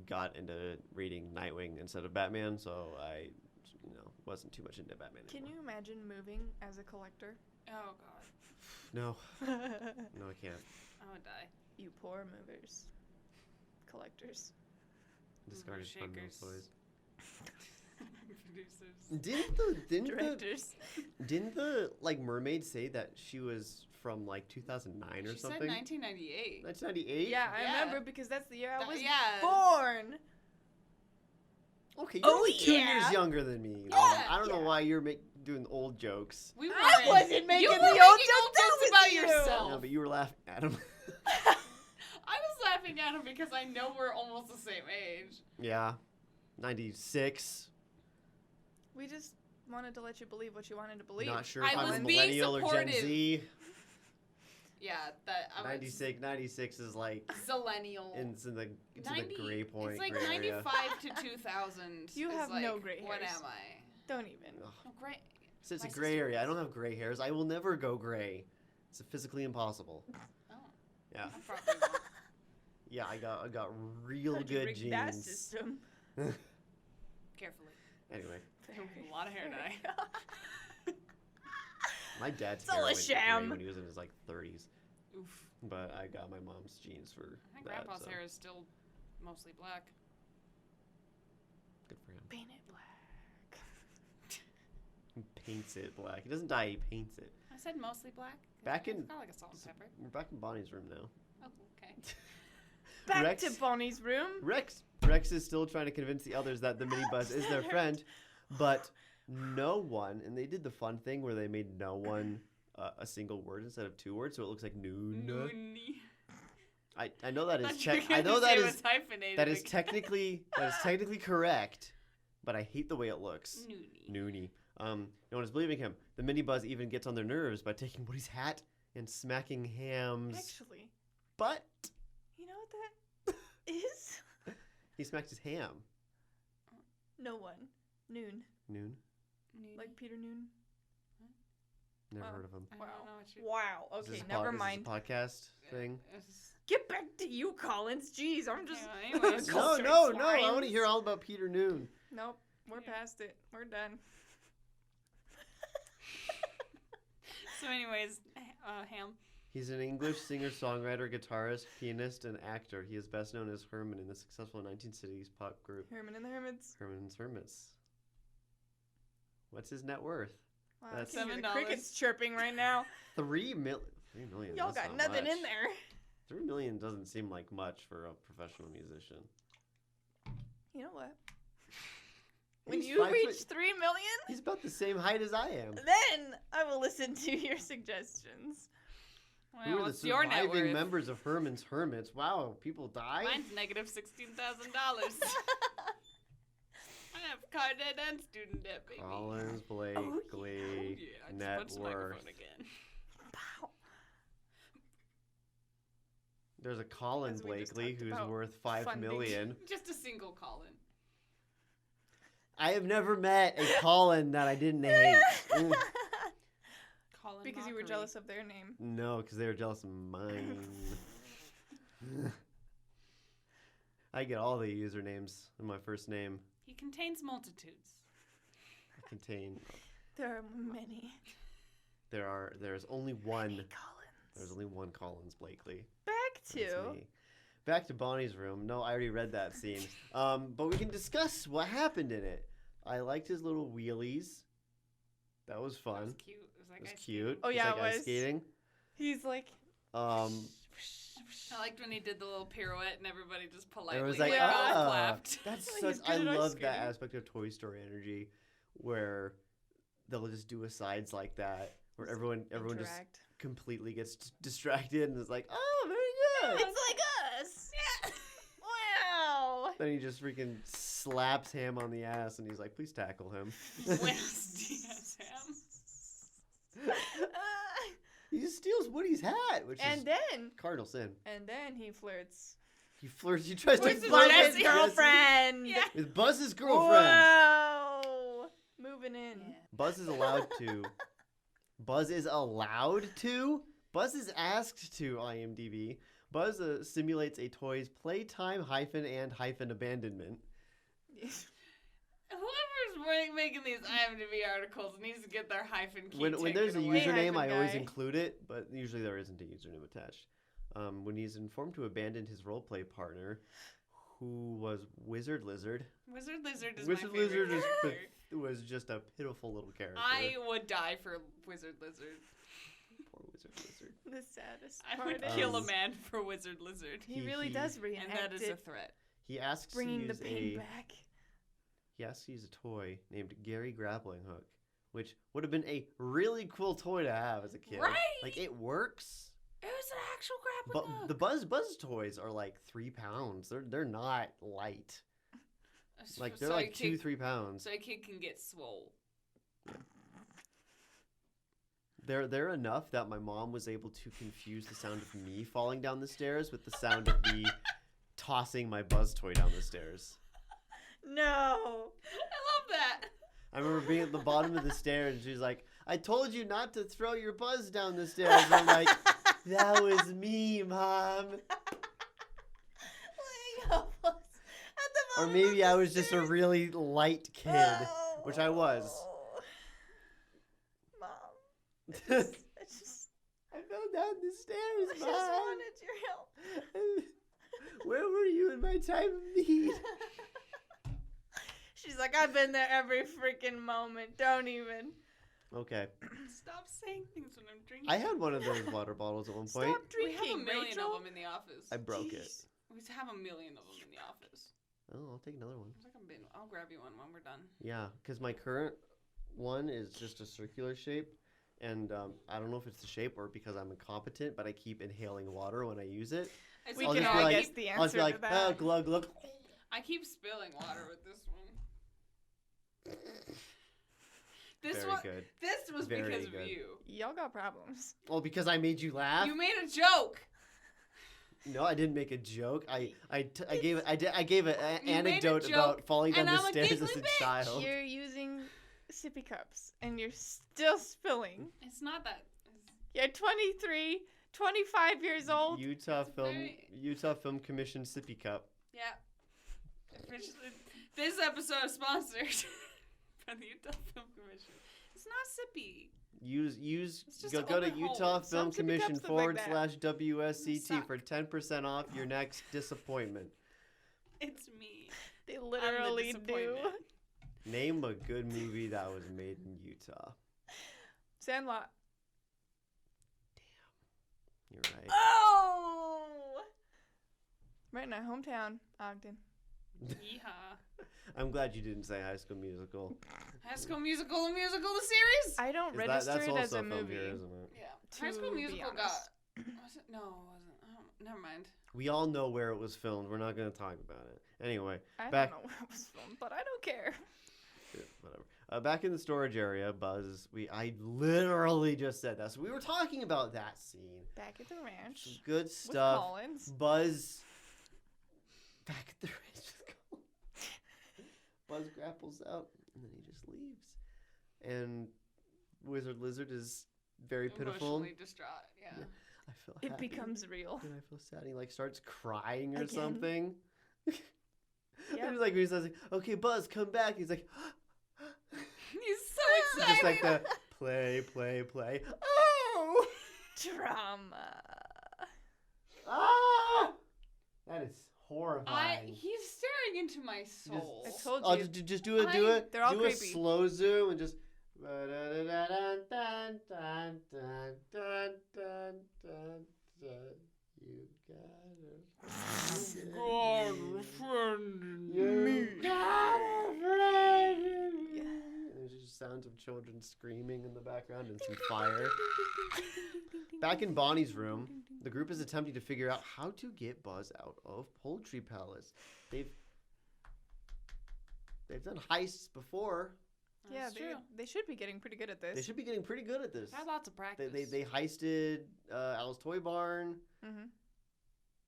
got into reading Nightwing instead of Batman, so I, wasn't too much into Batman Can anymore. you imagine moving as a collector? Oh god. No, no, I can't. I would die. You poor movers. Collectors. Discarded fun meal shakers. toys. Producers. Didn't the like mermaid say that she was from like 2009 or She something? said 1998. 1998? Yeah, I Yeah. remember because that's the year I was yeah. born. Okay, you're Oh, only 2 yeah. years younger than me. Yeah, I don't know yeah. why you're doing old jokes. We I weren't. wasn't making You the were old making jokes, that jokes was about you. yourself. No, but you were laughing at him. I was laughing at him because I know we're almost the same age. Yeah, 96. We just wanted to let you believe what you wanted to believe. Not sure I if I'm was a being millennial or Gen supportive. Z. Yeah, that I was 96 is like Zillennial. it's in the 90 gray point. It's like gray area. 95 to 2000. You is have like, no gray What hairs. am I? Don't even. Ugh. Oh, gray. So it's a My gray sister area. I was- don't have gray hairs. I will never go gray. It's physically impossible. Oh, Yeah. I probably won't. Yeah, I got real How'd you good rig that genes. system? Carefully. Anyway, A lot of hair dye. my dad's It's all hair a went gray sham. when he was in his like 30s, Oof. but I got my mom's genes for I think that. Grandpa's so hair is still mostly black. good for him. Paint it black. He paints it black. He doesn't dye. He paints it. I said mostly black. Back in- It's kind of like a salt and pepper. We're back in Bonnie's room now. Oh, okay. Back Rex- to Bonnie's room. Rex is still trying to convince the others that the mini buzz is their friend, but no one. And they did the fun thing where they made no one a single word instead of 2 words, so it looks like noon. Noonie. I know that is Thought you were I gonna know say that it is was hyphenated that is again. technically correct, but I hate the way it looks. Noonie. Noonie. No one is believing him. The mini buzz even gets on their nerves by taking Woody's hat and smacking Ham's Actually, butt. you know what that is? He smacked his ham. No one. Noon. Noon. Noonie. Like Peter Noon. Never Wow. heard of him. I Wow. don't know what you. Wow. Is this Okay, a never is this mind. a podcast thing. It's- Get back to you, Collins. Jeez, I'm just. Yeah, anyways. No, Cultured no, no! I want swines. to hear all about Peter Noon. Nope. We're Yeah. past it. We're done. So, anyways, Ham. He's an English singer-songwriter, guitarist, pianist, and actor. He is best known as Herman in the successful 1960s pop group Herman and the Hermits. Herman's Hermits. What's his net worth? Wow, That's I can hear the $7. crickets chirping right now. 3 million. 3 million. Y'all that's got not nothing in much. there. 3 million doesn't seem like much for a professional musician. You know what? When He's you 5 reach foot- 3 million, He's about the same height as I am. then I will listen to your suggestions. Well, Who are the what's your net surviving worth? members of Herman's Hermits? Wow, people die? Mine's negative $16,000. I have car debt and student debt, baby. Collins, Blake, Oh, yeah. Glee, Oh, yeah, I just net punched the worth. microphone again. Pow. There's a Colin As we just Blakely talked who's about worth 5 funding. million. Just a single Colin. I have never met a Colin that I didn't hate. Mm. Colin Because you were Mockery. jealous of their name. No, because they were jealous of mine. I get all the usernames in my first name. He contains multitudes. I contain. There are many. There's only one. Many There's Collins. only one Collins Blakely. Back That's to. me. Back to Bonnie's room. No, I already read that scene. But we can discuss what happened in it. I liked his little wheelies. That was That fun. was cute. Was that It was guy cute. Oh, yeah, Is that it guy was. skating. He's like. Um, I liked when he did the little pirouette and everybody just politely it was like, Yeah. ah, clapped. that's Like, such. he's I good at ice love that skating. aspect of Toy Story energy, where they'll just do asides like that, where everyone just Interact. completely gets distracted and is like, oh, very good. It's like us. Wow. Then he just freaking slaps Ham on the ass and he's like, please tackle him. Buenos dias, Ham. He just steals Woody's hat, which And is then. cardinal sin. And then he flirts. He flirts. He tries to With flirt Buzz's Jesse. girlfriend. Yeah. with Buzz's girlfriend. Whoa. Moving in. Buzz is allowed to. Buzz is allowed to. Buzz is asked to. IMDb. Buzz simulates a toy's playtime and abandonment. Whoever's making these IMDb articles needs to get their hyphen key When there's a taken away. username, hyphen I always guy. include it, but usually there isn't a username attached. When he's informed to abandon his roleplay partner, who was Wizard Lizard. Wizard Lizard is Wizard my favorite Lizard is character. was just a pitiful little character. I would die for Wizard Lizard. Poor Wizard Lizard. The saddest I part would is kill a man for Wizard Lizard. he really does reenact And that is a it, threat. He asks bringing to the use pain back. He asks to use a toy named Gary Grappling Hook, which would have been a really cool toy to have as a kid. Right? Like it works. It was an actual But grappling hook. the Buzz toys are like 3 pounds. They're not light. Like they're So like a kid- 2-3 pounds. So a kid can get swole. They're enough that my mom was able to confuse the sound of me falling down the stairs with the sound of me tossing my Buzz toy down the stairs. No. I love that. I remember being at the bottom of the stairs and she's like, I told you not to throw your Buzz down the stairs. And I'm like, that was me, Mom. Or maybe I was just a really light kid, which I was. Mom, I I just fell down the stairs, I Mom. just wanted your help. Where were you in my time of need? She's like, I've been there every freaking moment. Don't even. Okay. Stop saying things when I'm drinking. I had one of those water bottles at one point. Stop We drinking, have a million Rachel. of them in the office. I broke it. Jeez. We have a million of them in the office. Oh, I'll take another one. It's like a bin. I'll grab you one when we're done. Yeah, because my current one is just a circular shape. And I don't know if it's the shape or because I'm incompetent, but I keep inhaling water when I use it. It's We I'll can just be all like- guess the I'll just answer be like, to that. oh, glug, glug. I keep spilling water with this one. This Very one. good. This was Very because good. of you. Y'all got problems. Oh, because I made you laugh? You made a joke. No, I didn't make a joke. I gave an You made a anecdote joke, about falling down and the I'm a stairs as giggly a bitch. child. You're using sippy cups and you're still spilling. It's not that. You're 23, 25 years old. Utah very- Film Commission sippy cup. Yeah. Officially, this episode is sponsored by the Utah Film Commission. It's not sippy. Use It's just go an to open hole. Utah Film Some sippy Commission cups look like that. /WSCT Suck. for 10% off your next disappointment. It's me. They literally do. disappointment. Name a good movie that was made in Utah. Sandlot. You're right. Oh! Right in our hometown, Ogden. Yeehaw. I'm glad you didn't say High School Musical. High School Musical, the musical, the series. I don't 'Cause register that's it also as a filmed movie. here, isn't it? Yeah. High School To be Musical got. honest. Was it? No, it wasn't. Oh, never mind. We all know where it was filmed. We're not going to talk about it. Anyway, I back- don't know where it was filmed, but I don't care. yeah, whatever. Back in the storage area, Buzz. I literally just said that. So we were talking about that scene. Back at the ranch Some good with stuff. Collins. Buzz. Back at the ranch with Collins. Buzz grapples out, and then he just leaves. And Wizard Lizard is very pitiful. Emotionally distraught. Yeah. I feel It happy, becomes real. and I feel sad. He like starts crying or Again. something. Yeah. And he's like, he's like, okay, Buzz, come back. He's like, He's so excited. just like the play, play, play. Oh, Drama. ah, that is horrifying. He's staring into my soul. I told Oh, you. just do it. They're all do creepy. a slow zoom and just. You got There's just sounds of children screaming in the background and some fire. Back in Bonnie's room, the group is attempting to figure out how to get Buzz out of Poultry Palace. They've done heists before. Yeah, That's true. they should be getting pretty good at this. They should be getting pretty good at this. Had lots of practice. They heisted Al's Toy Barn. Mm-hmm.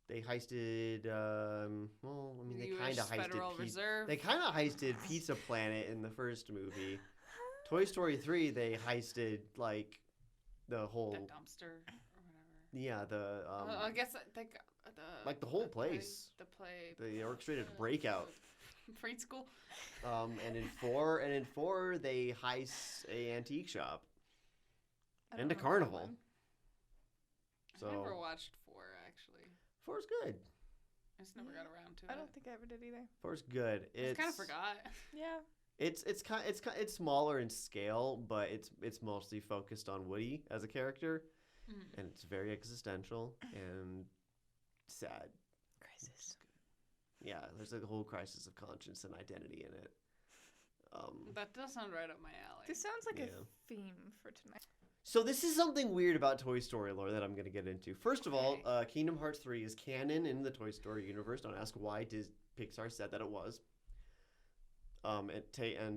They heisted. Well, I mean, they kind of heisted. Federal Reserve. They kind of heisted Pizza Planet in the first movie. Toy Story 3, they heisted like the whole. the dumpster or whatever. Yeah, the I guess they got like the whole place. The play. The orchestrated breakout. Preschool. And in four, they heist a antique shop I don't and a know that carnival. one. So I never watched 4 actually. 4's good. I just never got around to it. I don't think I ever did either. 4's good. I just kind of forgot. Yeah. It's smaller in scale, but it's mostly focused on Woody as a character, and it's very existential and sad. Crisis. Yeah, there's a whole crisis of conscience and identity in it. That does sound right up my alley. This sounds like Yeah. a theme for tonight. So this is something weird about Toy Story lore that I'm going to get into. First of all, Kingdom Hearts 3 is canon in the Toy Story universe. Don't ask why. Pixar said that it was. And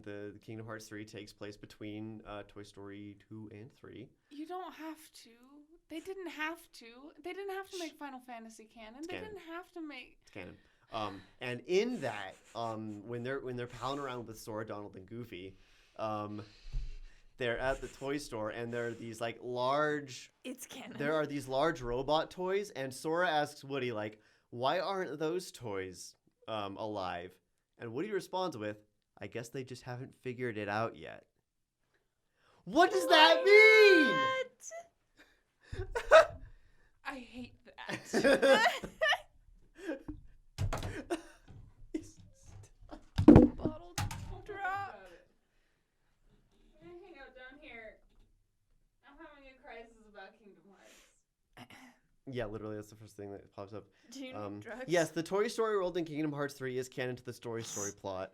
the Kingdom Hearts 3 takes place between Toy Story 2 and 3. You don't have to. They didn't have to. They didn't have to make Final Fantasy canon. It's They canon. didn't have to make. It's canon. And in that, when they're palling around with Sora, Donald, and Goofy, they're at the toy store, and there are these like large. It's canon. There are these large robot toys, and Sora asks Woody like, "Why aren't those toys alive?" And Woody responds with, "I guess they just haven't figured it out yet." What does that mean? I hate that. Bottle drop. I'm gonna hang out down here. I'm having a crisis about Kingdom Hearts. Yeah, literally, that's the first thing that pops up. Do you need drugs? Yes, the Toy Story world in Kingdom Hearts 3 is canon to the story plot.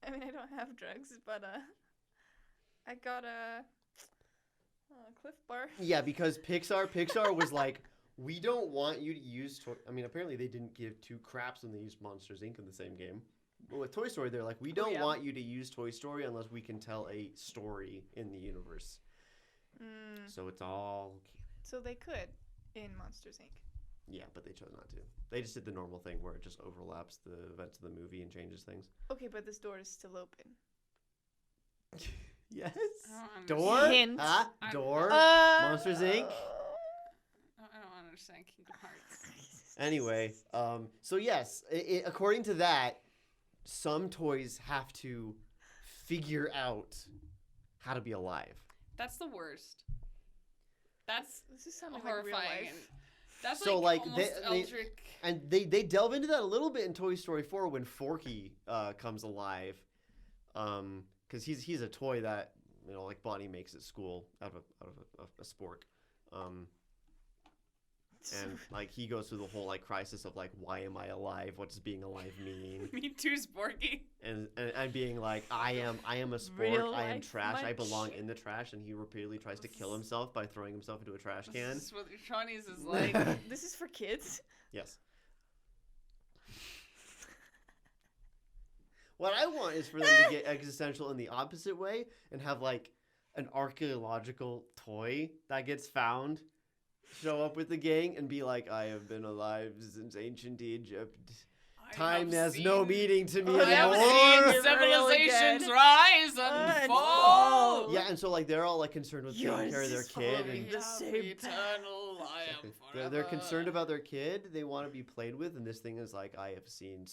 I mean, I don't have drugs, but I got a Cliff Bar. Yeah, because Pixar was like, we don't want you to use I mean, apparently they didn't give two craps when they used Monsters Inc. in the same game. But with Toy Story, they're like, we don't want you to use Toy Story unless we can tell a story in the universe. So it's all canon. So they could in Monsters Inc. Yeah, but they chose not to. They just did the normal thing where it just overlaps the events of the movie and changes things. Okay, but this door is still open. Yes. I don't Door? Hint. Ah, door? Monsters Inc.? I don't understand Kingdom Hearts. Anyway, so yes, according to that, some toys have to figure out how to be alive. That's the worst. That's This is sounding like real horrifying. life. That's So, like like, almost they- eldritch. And they delve into that a little bit in Toy Story 4 when Forky comes alive, because he's a toy that, you know, like Bonnie makes at school out of a spork, and like he goes through the whole like crisis of like, why am I alive? What does being alive mean? Me too, Sporky. And being like, I am a spork, Real I am life trash, I much? belong in the trash, and he repeatedly tries to kill himself by throwing himself into a trash can. This is what your Shawnees is like. This is for kids. Yes. What I want is for them to get existential in the opposite way and have like an archaeological toy that gets found, show up with the gang and be like, I have been alive since ancient Egypt. Time have has no seen- meaning to me I have anymore. seen You're really civilizations dead. rise And and fall. fall. Yeah, and so like they're all like concerned with taking Yours care of their is kid, following and the same eternal I am they're concerned forever. about their kid. They want to be played with, and this thing is like, I have seen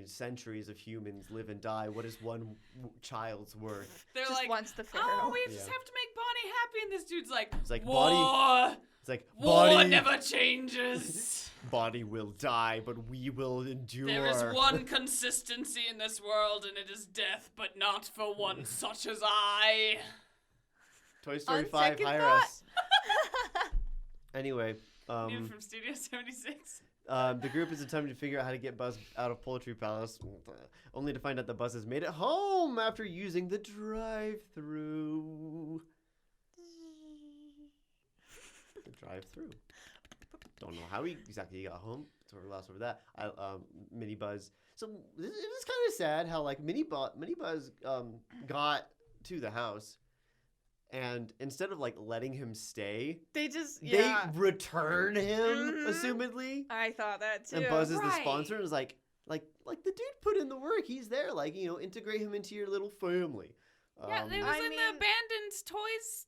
centuries of humans live and die. What is one child's worth? They're Just like, wants the pharaoh. oh, we just Yeah. have to make Bonnie happy, and this dude's like, It's like war, It's like war body, never changes. body will die, but we will endure. There is one consistency in this world, and it is death, but not for one such as I. Toy Story On 5, second hire thought. us. Anyway, New from Studio 76. the group is attempting to figure out how to get Buzz out of Poultry Palace, only to find out that Buzz has made it home after using the drive-through. The drive-through. Don't know how he exactly got home. So we're lost over that. Mini Buzz. So it is kind of sad how like Mini Buzz got to the house, and instead of like letting him stay, They just they return him, Mhm. assumedly. I thought that too. And Buzz is the Right. sponsor and is like the dude put in the work. He's there. Like, integrate him into your little family. Yeah, they was I in the mean- abandoned toys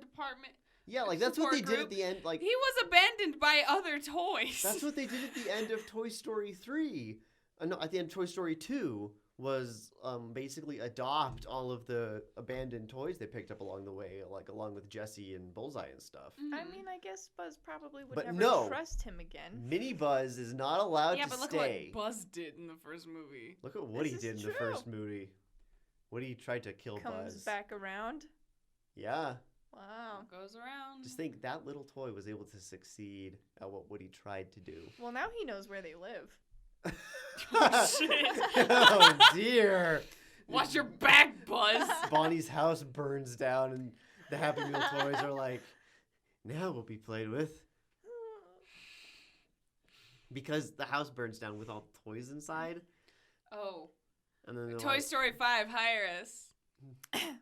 department. Yeah, like that's what support they did at group. the end. Like He was abandoned by other toys. that's what they did at the end of Toy Story 3. No, at the end of Toy Story 2 was basically adopt all of the abandoned toys they picked up along the way, like along with Jessie and Bullseye and stuff. I mean, I guess Buzz probably would But never no. trust him again. Mini Buzz is not allowed yeah, to but look stay. what Buzz did in the first movie. Look at what he This did is in the true. first movie. Woody tried to kill Comes Buzz. back around. Yeah. Wow. Goes around. Just think that little toy was able to succeed at what Woody tried to do. Well, now he knows where they live. Oh, shit. Oh dear. Watch your back, Buzz. Bonnie's house burns down and the Happy Meal toys are like, now we'll be played with. Because the house burns down with all the toys inside. Oh. And then they're Toy like, Story 5, hire us.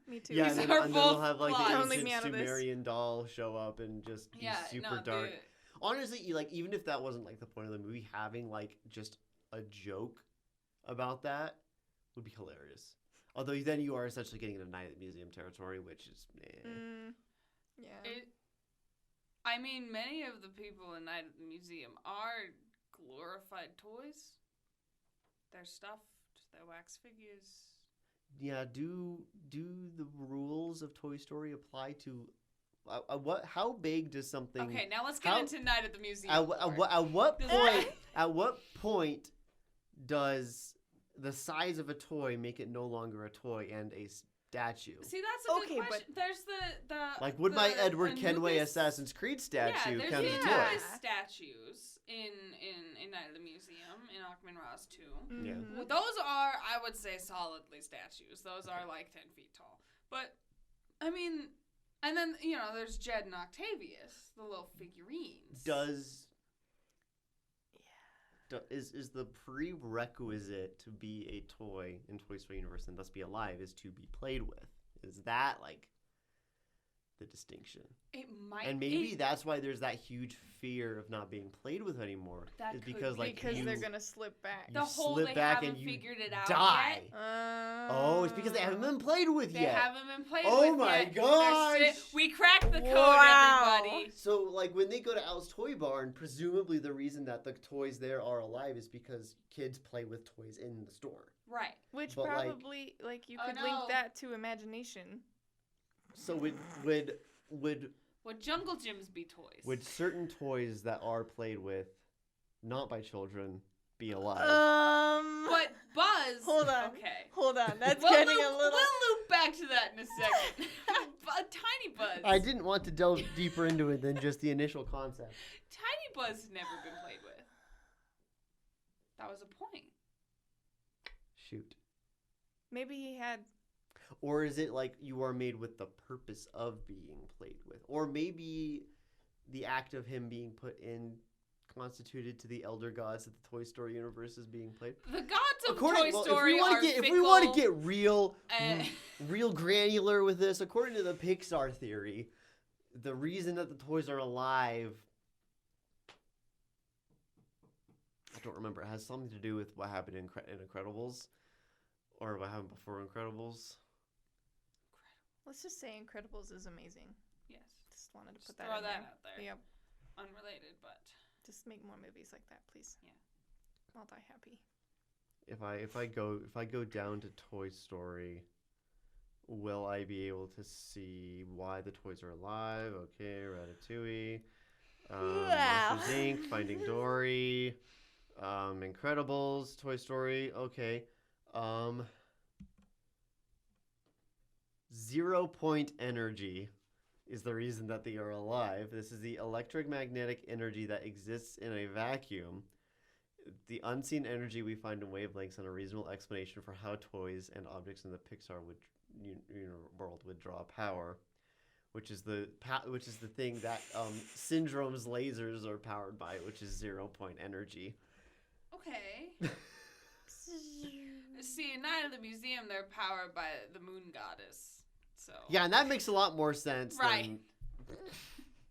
Me too. yeah, These and are then they'll both have like flaws. the Don't leave ancient me out of this. Sumerian doll show up and just be Yeah, super no, dark. dude. Honestly, even if that wasn't like the point of the movie, having like just a joke about that would be hilarious. Although then you are essentially getting into Night at the Museum territory, which is Yeah. I mean, many of the people in Night at the Museum are glorified toys. They're stuffed. They're wax figures. yeah. Do the rules of Toy Story apply to what? How big does something? Okay, now let's get how- into Night at the Museum. At what This- point? At what point does the size of a toy make it no longer a toy and a statue? See, that's a Okay, good but- question. There's the Like, would my the Edward Kenway Anubis- Assassin's Creed statue yeah, count there's as a the toy? Anubis statues in Night at the Museum in Achman Ross 2. Yeah. Mhm. Well, those are, I would say, solidly statues. Those are like 10 feet tall. But, I mean, and then, there's Jed and Octavius, the little figurines. Is the prerequisite to be a toy in Toy Story universe and thus be alive is to be played with? Is that like the distinction? It might And maybe be. that's why there's that huge fear of not being played with anymore. That is could because be. like Because you, they're gonna slip back. you The whole slip they back haven't and you figured it out die. yet. Oh, it's because they haven't been played with They yet. haven't been played Oh with my yet. gosh! We cracked the code, Wow. everybody. So, like, when they go to Al's Toy Barn, presumably the reason that the toys there are alive is because kids play with toys in the store. Right. Which But, like- probably, like, you Oh, could no. link that to imagination. So, Would Jungle Gyms be toys? would certain toys that are played with, not by children, be alive? But Buzz. Hold on. Okay. Hold on, that's We'll getting loop, a little. We'll loop back to that in a second. Tiny Buzz. I didn't want to delve deeper into it than just the initial concept. Tiny Buzz has never been played with. That was a point. Shoot. Maybe he had. Or is it like you are made with the purpose of being played with? Or maybe the act of him being put in constituted to the elder gods that the Toy Story universe is being played? The gods of Toy Story if we want to get real, uh, real granular with this, according to the Pixar theory, the reason that the toys are alive, I don't remember. It has something to do with what happened in Incredibles, or what happened before Incredibles. Let's just say Incredibles is amazing. Yes. Just wanted to Just put that throw in that there. out there. Yep. Unrelated, but Just make more movies like that, please. Yeah. I'll die happy. If I go down to Toy Story, will I be able to see why the toys are alive? Okay, Ratatouille, Wow. Monsters Inc., Finding Dory, Incredibles, Toy Story. Okay, 0 point energy is the reason that they are alive. This is the electromagnetic energy that exists in a vacuum. The unseen energy we find in wavelengths and a reasonable explanation for how toys and objects in the Pixar world would draw power, which is the thing that Syndrome's lasers are powered by, which is 0 point energy. okay. See, Night of the Museum, they're powered by the moon goddess. So Yeah, and that makes a lot more sense. Right.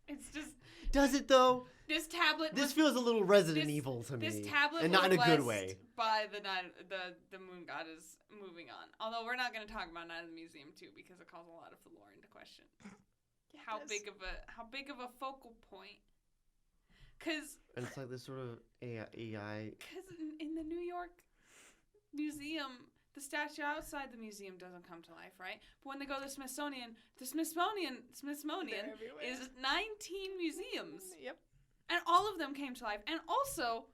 It's just Does it though? this tablet. This was, feels a little Resident this- Evil to me, This tablet and not was in a good blessed way. by the moon goddess moving on. Although we're not going to talk about Night of the Museum too, because it calls a lot of the lore into question. How big of a focal point? Because And it's like this sort of AI. in the New York Museum, the statue outside the museum doesn't come to life, right? But when they go to the Smithsonian They're everywhere. is 19 museums, Yep. and all of them came to life, and also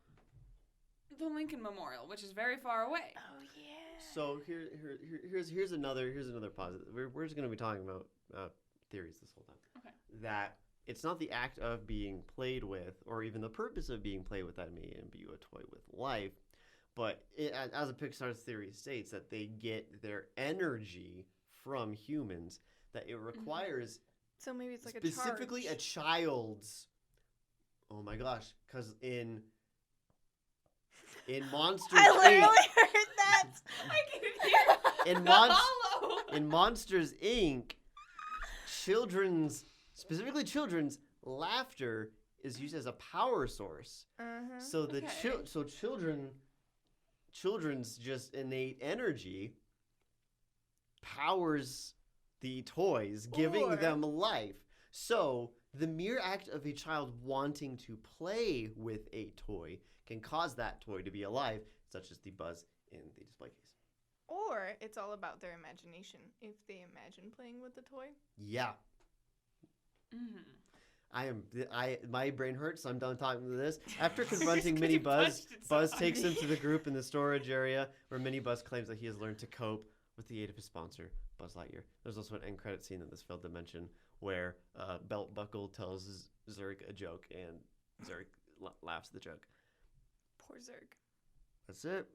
the Lincoln Memorial, which is very far away. Oh yeah. So here's another positive. We're just gonna be talking about theories this whole time. Okay. That it's not the act of being played with, or even the purpose of being played with, that may imbue a toy with life, but as a Pixar's theory states, that they get their energy from humans. That it requires So maybe it's like specifically a child's. Oh my gosh! Because in Monsters I literally Inc. heard that. I can hear In the Monst- hollow. in Monsters Inc., children's laughter is used as a power source. Uh-huh. So the Okay. children's just innate energy powers the toys, giving Or- them life. So the mere act of a child wanting to play with a toy can cause that toy to be alive, such as the Buzz in the display case. Or it's all about their imagination. If they imagine playing with the toy. Yeah. Mm-hmm. My brain hurts, so I'm done talking to this. After confronting Because Mini you Buzz, punched it so Buzz hard. takes him to the group in the storage area where Mini Buzz claims that he has learned to cope with the aid of his sponsor, Buzz Lightyear. There's also an end credit scene in this failed to mention where Belt Buckle tells Zurg a joke and Zurg laughs at the joke. Poor Zurg. That's it.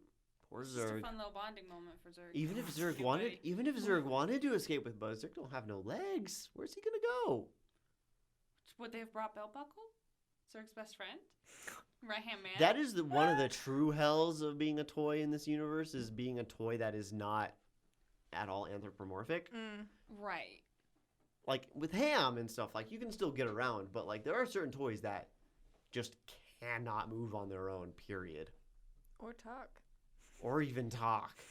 Poor It's just a Zurg. fun little bonding moment for Zurg. Even if Zurg Cute wanted, buddy. even if Zurg wanted to escape with Buzz, Zurg don't have no legs. Where's he gonna go? Would they have brought Belt Buckle? Zurg's best friend? Right hand man? That is one of the true hells of being a toy in this universe, is being a toy that is not at all anthropomorphic. Right. Like with Ham and stuff, like you can still get around, but like there are certain toys that just cannot move on their own, period. Or talk. Or even talk.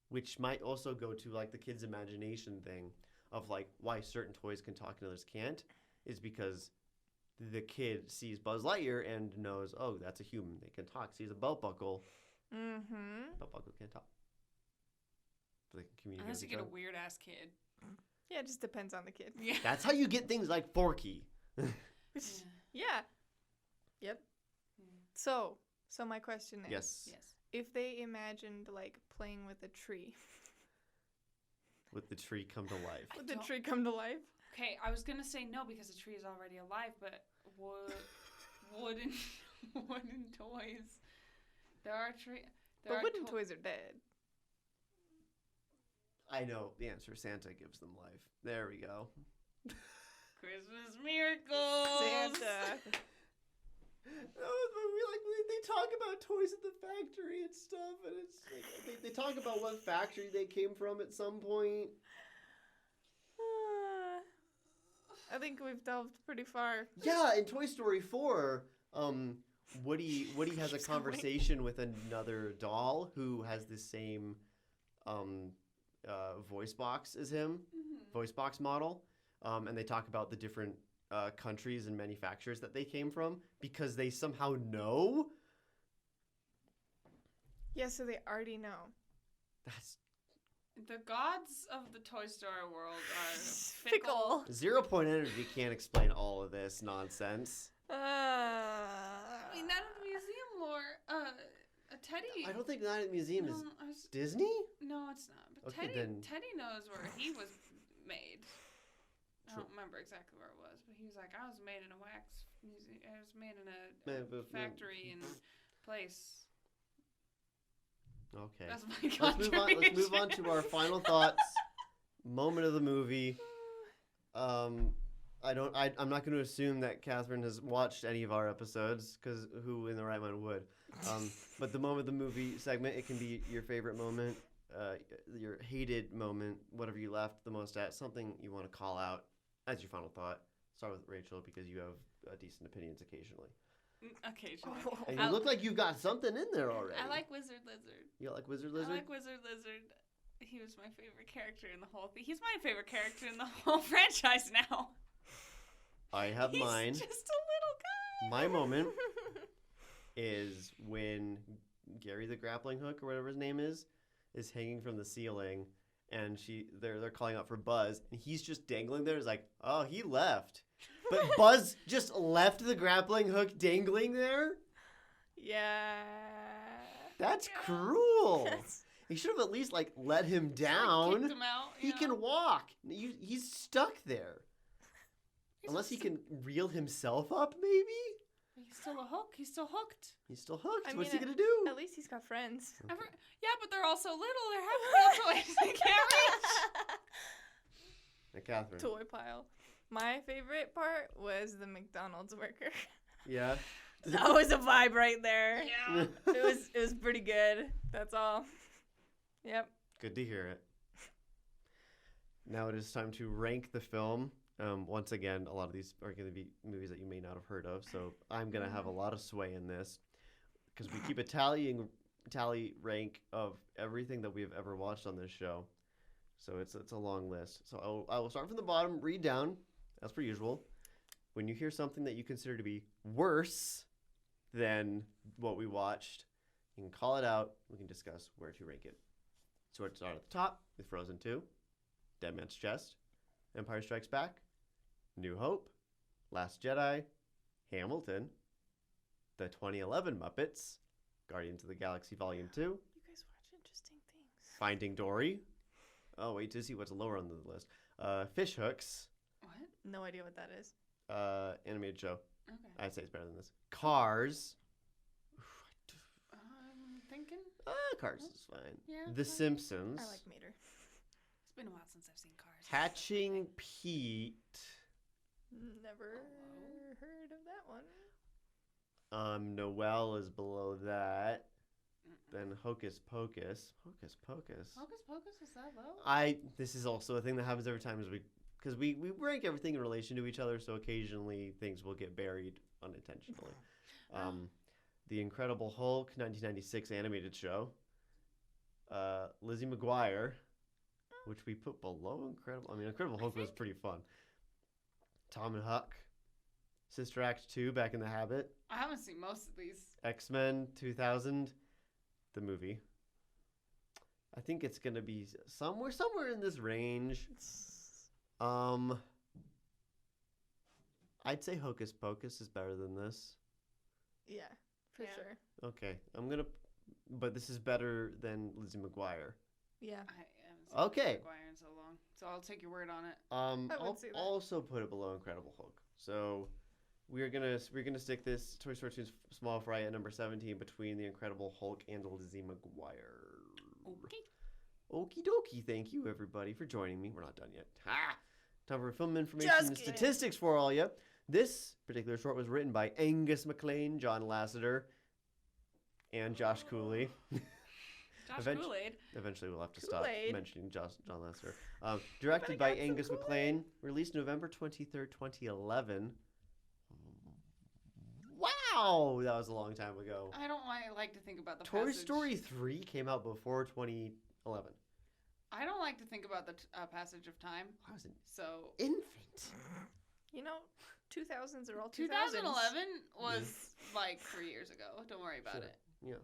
Which might also go to like the kid's imagination thing of like why certain toys can talk and others can't, is because the kid sees Buzz Lightyear and knows, oh, that's a human, they can talk. Sees a belt buckle, Mm-hmm. belt buckle can't talk. But they can communicate Unless you with get each a other. weird ass kid. Yeah, it just depends on the kid. Yeah. That's how you get things like Forky. Yeah. Yep. So my question is, Yes. Yes. if they imagined like playing with a tree, Would the tree come to life? would the don't- tree come to life? Okay, I was gonna say no because the tree is already alive, but wooden toys. There are But wooden toys are dead. I know the answer. Santa gives them life. There we go. Christmas miracles. Santa. They talk about toys at the factory and stuff, and it's like, they talk about what factory they came from at some point. I think we've delved pretty far. Yeah, in Toy Story 4, Woody has a Keeps going. conversation with another doll who has the same voice box as him, voice box model, and they talk about the different countries and manufacturers that they came from because they somehow know. Yeah, so they already know. That's The gods of the Toy Story world are Fickle. 0 Point Energy can't explain all of this nonsense. I mean, not in the museum lore. A Teddy. I don't think Night at the Museum is No, I was- Disney. no, it's not. But Okay, then- Teddy knows where he was made. I True. don't remember exactly where it was, but he was like, I was made in a wax museum. I was made in But- factory and place. Okay. That's my Let's move on. Let's move on to our final thoughts. Moment of the movie. I'm not going to assume that Catherine has watched any of our episodes, because who in the right mind would? But the moment of the movie segment, it can be your favorite moment, your hated moment, whatever you laughed the most at, something you want to call out as your final thought. Start with Rachel because you have decent opinions occasionally. Occasionally. And you look like you've got something in there already. I like Wizard Lizard. You like Wizard Lizard? I like Wizard Lizard. He was my favorite character in the whole thing. He's my favorite character in the whole franchise now. I have He's mine. just a little guy. My moment is when Gary the grappling hook or whatever his name is hanging from the ceiling, and they're calling out for Buzz, and he's just dangling there. It's like, oh, he left, but Buzz just left the grappling hook dangling there. Yeah. That's Yeah. cruel. That's- He should have at least let him Kicked down. him out, He you know? can walk. He's stuck there. He's Unless he just- can reel himself up, maybe. He's still a hook. He's still hooked. He's still hooked. I What's he mean, gonna do? At least he's got friends. Okay. Yeah, but they're all so little. They're having real toys. They can't reach. Now, Catherine. Toy pile. My favorite part was the McDonald's worker. Yeah. That was a vibe right there. Yeah. It was pretty good. That's all. Yep. Good to hear it. Now it is time to rank the film. Once again, a lot of these are going to be movies that you may not have heard of, so I'm going to have a lot of sway in this because we keep a tally rank of everything that we have ever watched on this show. So it's a long list. So I will start from the bottom, read down, as per usual. When you hear something that you consider to be worse than what we watched, you can call it out. We can discuss where to rank it. So let's start at the top with Frozen 2, Dead Man's Chest, Empire Strikes Back, New Hope, Last Jedi, Hamilton, the 2011 Muppets, Guardians of the Galaxy Volume 2, You guys watch interesting things. Finding Dory. Oh, wait to see what's lower on the list. Fish Hooks, What? No idea what that is. animated show. Okay. I'd say it's better than this. Cars. I'm thinking. Cars is fine. Yeah. The Simpsons. I like Mater. It's been a while since I've seen Cars. Hatching Pete. Never heard of that one. Noelle is below that. Then Hocus Pocus. Hocus Pocus. Hocus Pocus is that low? This is also a thing that happens every time because we rank everything in relation to each other, so occasionally things will get buried unintentionally. The Incredible Hulk 1996 animated show. Lizzie McGuire, which we put below Incredible. I mean, Incredible Hulk was pretty fun. Tom and Huck. Sister Act 2, Back in the Habit. I haven't seen most of these. X-Men 2000, the movie. I think it's gonna be somewhere in this range. I'd say Hocus Pocus is better than this. Yeah, for Yeah. sure. Okay, but this is better than Lizzie McGuire. Yeah. I haven't seen Okay. McGuire in so long, so I'll take your word on it. I would I'll say that. also put it below Incredible Hulk. So we're gonna stick this Toy Story Toons Small Fry at number 17 between the Incredible Hulk and Lizzie McGuire. Okay. Okie dokie. Thank you, everybody, for joining me. We're not done yet. Time for film information Just and kidding. statistics for all you. This particular short was written by Angus MacLean, John Lasseter, and Josh Cooley. Josh Eventu- Kool-Aid. Eventually, we'll have to stop Kool-Aid. mentioning John Lasseter. Directed by get some Angus Kool-Aid. MacLean. Released November 23rd, 2011. Wow, that was a long time ago. I don't like to think about the Toy passage. Story 3 came out before 2011. I don't like to think about the passage of time. I was an So infant. You know, 2000s are all 2000s. 2011 was like 3 years ago. Don't worry about Sure. it. Yeah.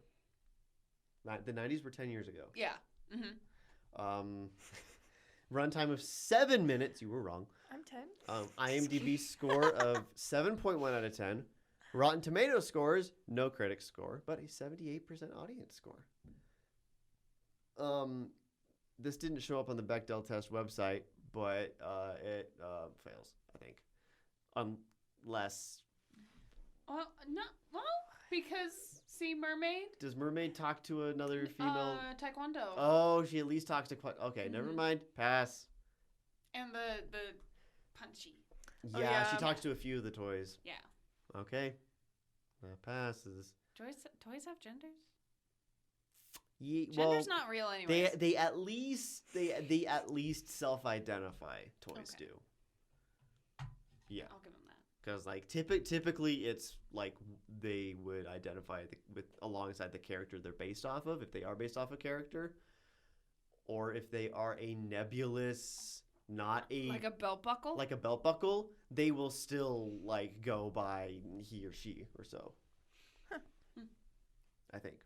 The 90s were 10 years ago. Yeah. Mm-hmm. Runtime of 7 minutes. You were wrong. I'm 10. IMDb score of 7.1 out of 10. Rotten Tomatoes scores, no critic score, but a 78% audience score. This didn't show up on the Bechdel test website, but it fails, I think. Unless... Well, no. Well, because, see, Mermaid? Does Mermaid talk to another female? Taekwondo. Oh, she at least talks to... Okay, never Mhm. mind. Pass. And the punchy. Oh, Yeah, yeah. she talks to a few of the toys. Yeah. Okay. That passes. Toys have genders? Well, Gender's not real anyway. they at least self-identify. Toys Okay. do. Yeah, I'll give them that. because like typically it's like they would identify with alongside the character they're based off of, if they are based off a character, or if they are a nebulous, not a Like a belt buckle? like a belt buckle, they will still like go by he or she or so. I think.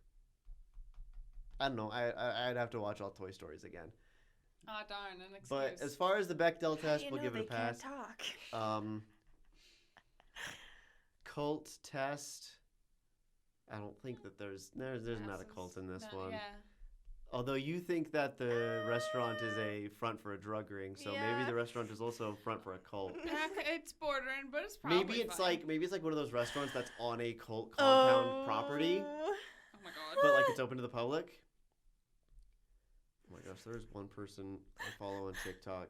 I don't know. I'd have to watch all Toy Stories again. Ah, darn, an excuse. But as far as the Bechdel How test, do you we'll know give it a they can't pass. talk? Cult test. I don't think that there's not a Passes. cult in this No, one. Yeah. Although you think that the restaurant is a front for a drug ring, so maybe Yeah. the restaurant is also a front for a cult. It's bordering, but it's probably Maybe it's fine. like one of those restaurants that's on a cult compound property, Oh. Oh my god. but like it's open to the public. Oh my gosh, there's one person I follow on TikTok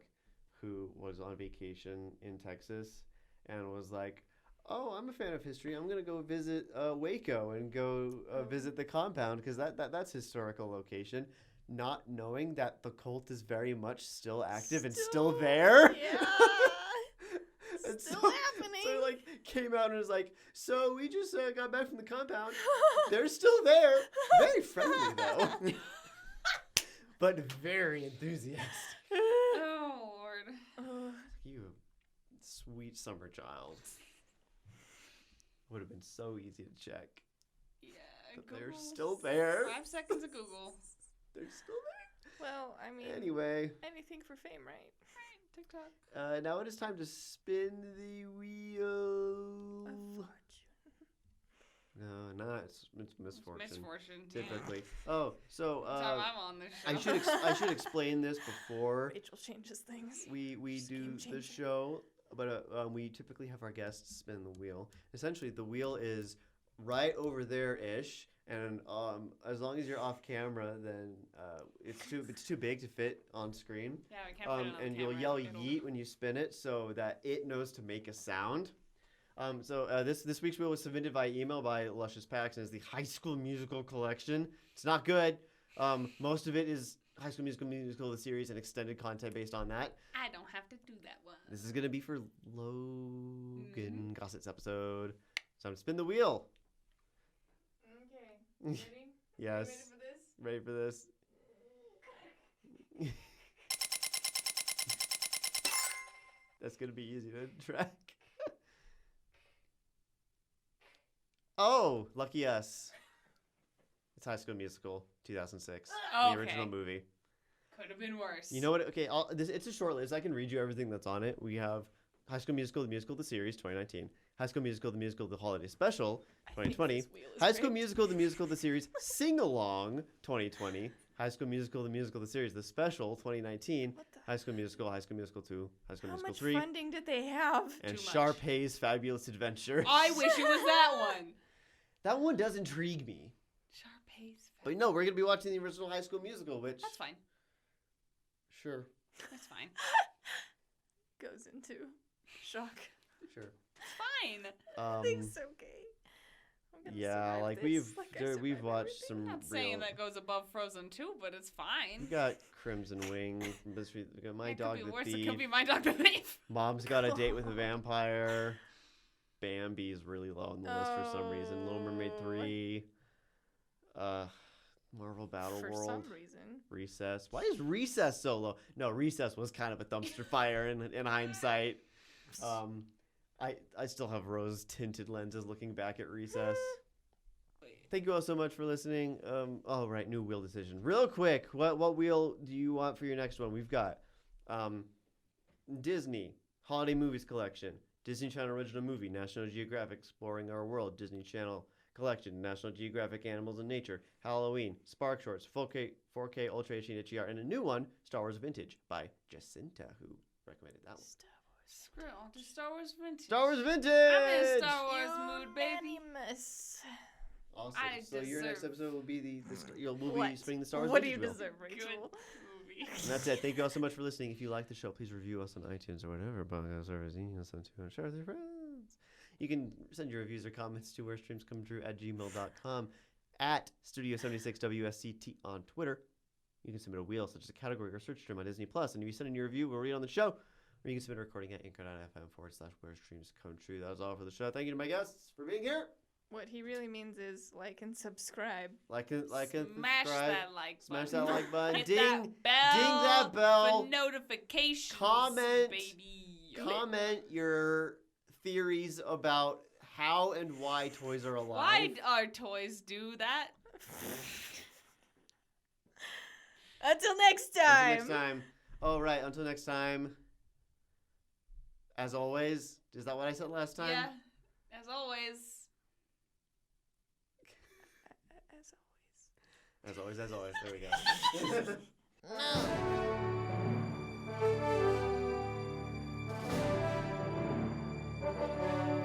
who was on vacation in Texas and was like, "Oh, I'm a fan of history. I'm gonna go visit Waco and go visit the compound because that's historical location." Not knowing that the cult is very much still active and still there. Yeah. And Still so happening. he like came out and was like, "So we just got back from the compound. They're still there. Very friendly though." But very enthusiastic. Oh lord. Oh. You sweet summer child. Would have been so easy to check. Yeah. But they're Google. still there. 5 seconds of Google. They're still Well, I mean, there. Anyway, anything for fame, right? TikTok. now it is time to spin the wheel. Of No, it's misfortune. Misfortune. Typically. Oh, so Yeah. Time I'm on this show. I should explain this before Rachel changes things. we Just do game the changer. show, but we typically have our guests spin the wheel. Essentially, the wheel is right over there ish, and as long as you're off camera, then it's too big to fit on screen. Yeah, we can't put it on the And you'll camera. yell It'll- yeet when you spin it, so that it knows to make a sound. So this week's wheel was submitted by email by Luscious Packs and is the High School Musical collection. It's not good. Most of it is High School Musical the series and extended content based on that. I don't have to do that one. This is gonna be for Logan Gossett's episode. So I'm gonna spin the wheel. Okay. Ready? Yes. Ready for this? Ready for this? That's gonna be easy to track. Oh, lucky us. It's High School Musical 2006, the original Okay. movie. Could have been worse. You know what? Okay, it's a short list. I can read you everything that's on it. We have High School Musical, the series, 2019. High School Musical, the holiday special, I think 2020. this wheel is High School great. Musical, the series, sing along, 2020. High School Musical, the series, the special, 2019. What the? High School Musical 2, High School How Musical much 3, funding did they have? and Too much. Sharpay's Fabulous Adventure. I wish it was that one. That one does intrigue me. Sharpay's. But no, we're gonna be watching the original High School Musical, which That's fine. sure, That's fine. Goes into shock. sure. Fine. Everything's okay. I'm gonna Yeah, survive like this we've like I we've survive watched everything. some I'm not saying real. that goes above Frozen 2, but it's fine. We got Crimson Wing from BuzzFeed. We got My It Dog could be the worse. It Thief. could be My Dog the Thief. Mom's Got a Date with a Vampire. Bambi is really low on the list for some reason. Little Mermaid Oh. 3. Marvel Battle For World. some reason. Recess. Why is Recess so low? No, Recess was kind of a dumpster fire in hindsight. I still have rose tinted lenses looking back at Recess. Thank you all so much for listening. All right, new wheel decision. Real quick, what wheel do you want for your next one? We've got Disney Holiday Movies Collection, Disney Channel Original Movie, National Geographic Exploring Our World, Disney Channel Collection, National Geographic Animals in Nature, Halloween, Spark Shorts, 4K Ultra HD HDR, and a new one, Star Wars Vintage by Jacinta, who recommended that one. Screw it, I'll do Star Wars Vintage. Star Wars Vintage! I'm in Star Wars mood, baby. Unanimous. Awesome. I So your next deserve- episode will be we'll be What? spinning the Star Wars What do you Vintage wheel. deserve, Rachel? Good movie. And that's it. Thank you all so much for listening. If you like the show, please review us on iTunes or whatever podcast service. You can send to and share with your friends. You can send your reviews or comments to WhereStreamsComeTrue@gmail.com, at Studio76WSCT on Twitter. You can submit a wheel such as a category or search term on Disney Plus, and if you send in your review, we'll read it on the show. Or you can submit a recording at anchor.fm/WhereStreamsComeTrue. That was all for the show. Thank you to my guests for being here. What he really means is like and subscribe. Like and Smash subscribe. that like button. Smash that like button. Hit Ding. that bell. Ding that bell. For notifications. Comment. Baby. Comment your theories about how and why toys are alive. Why our toys do that? Until next Until time. next time. Oh, right. Until next time. As always. Is that what I said last time? Yeah. As always. As always. As always, as always. There we go. No.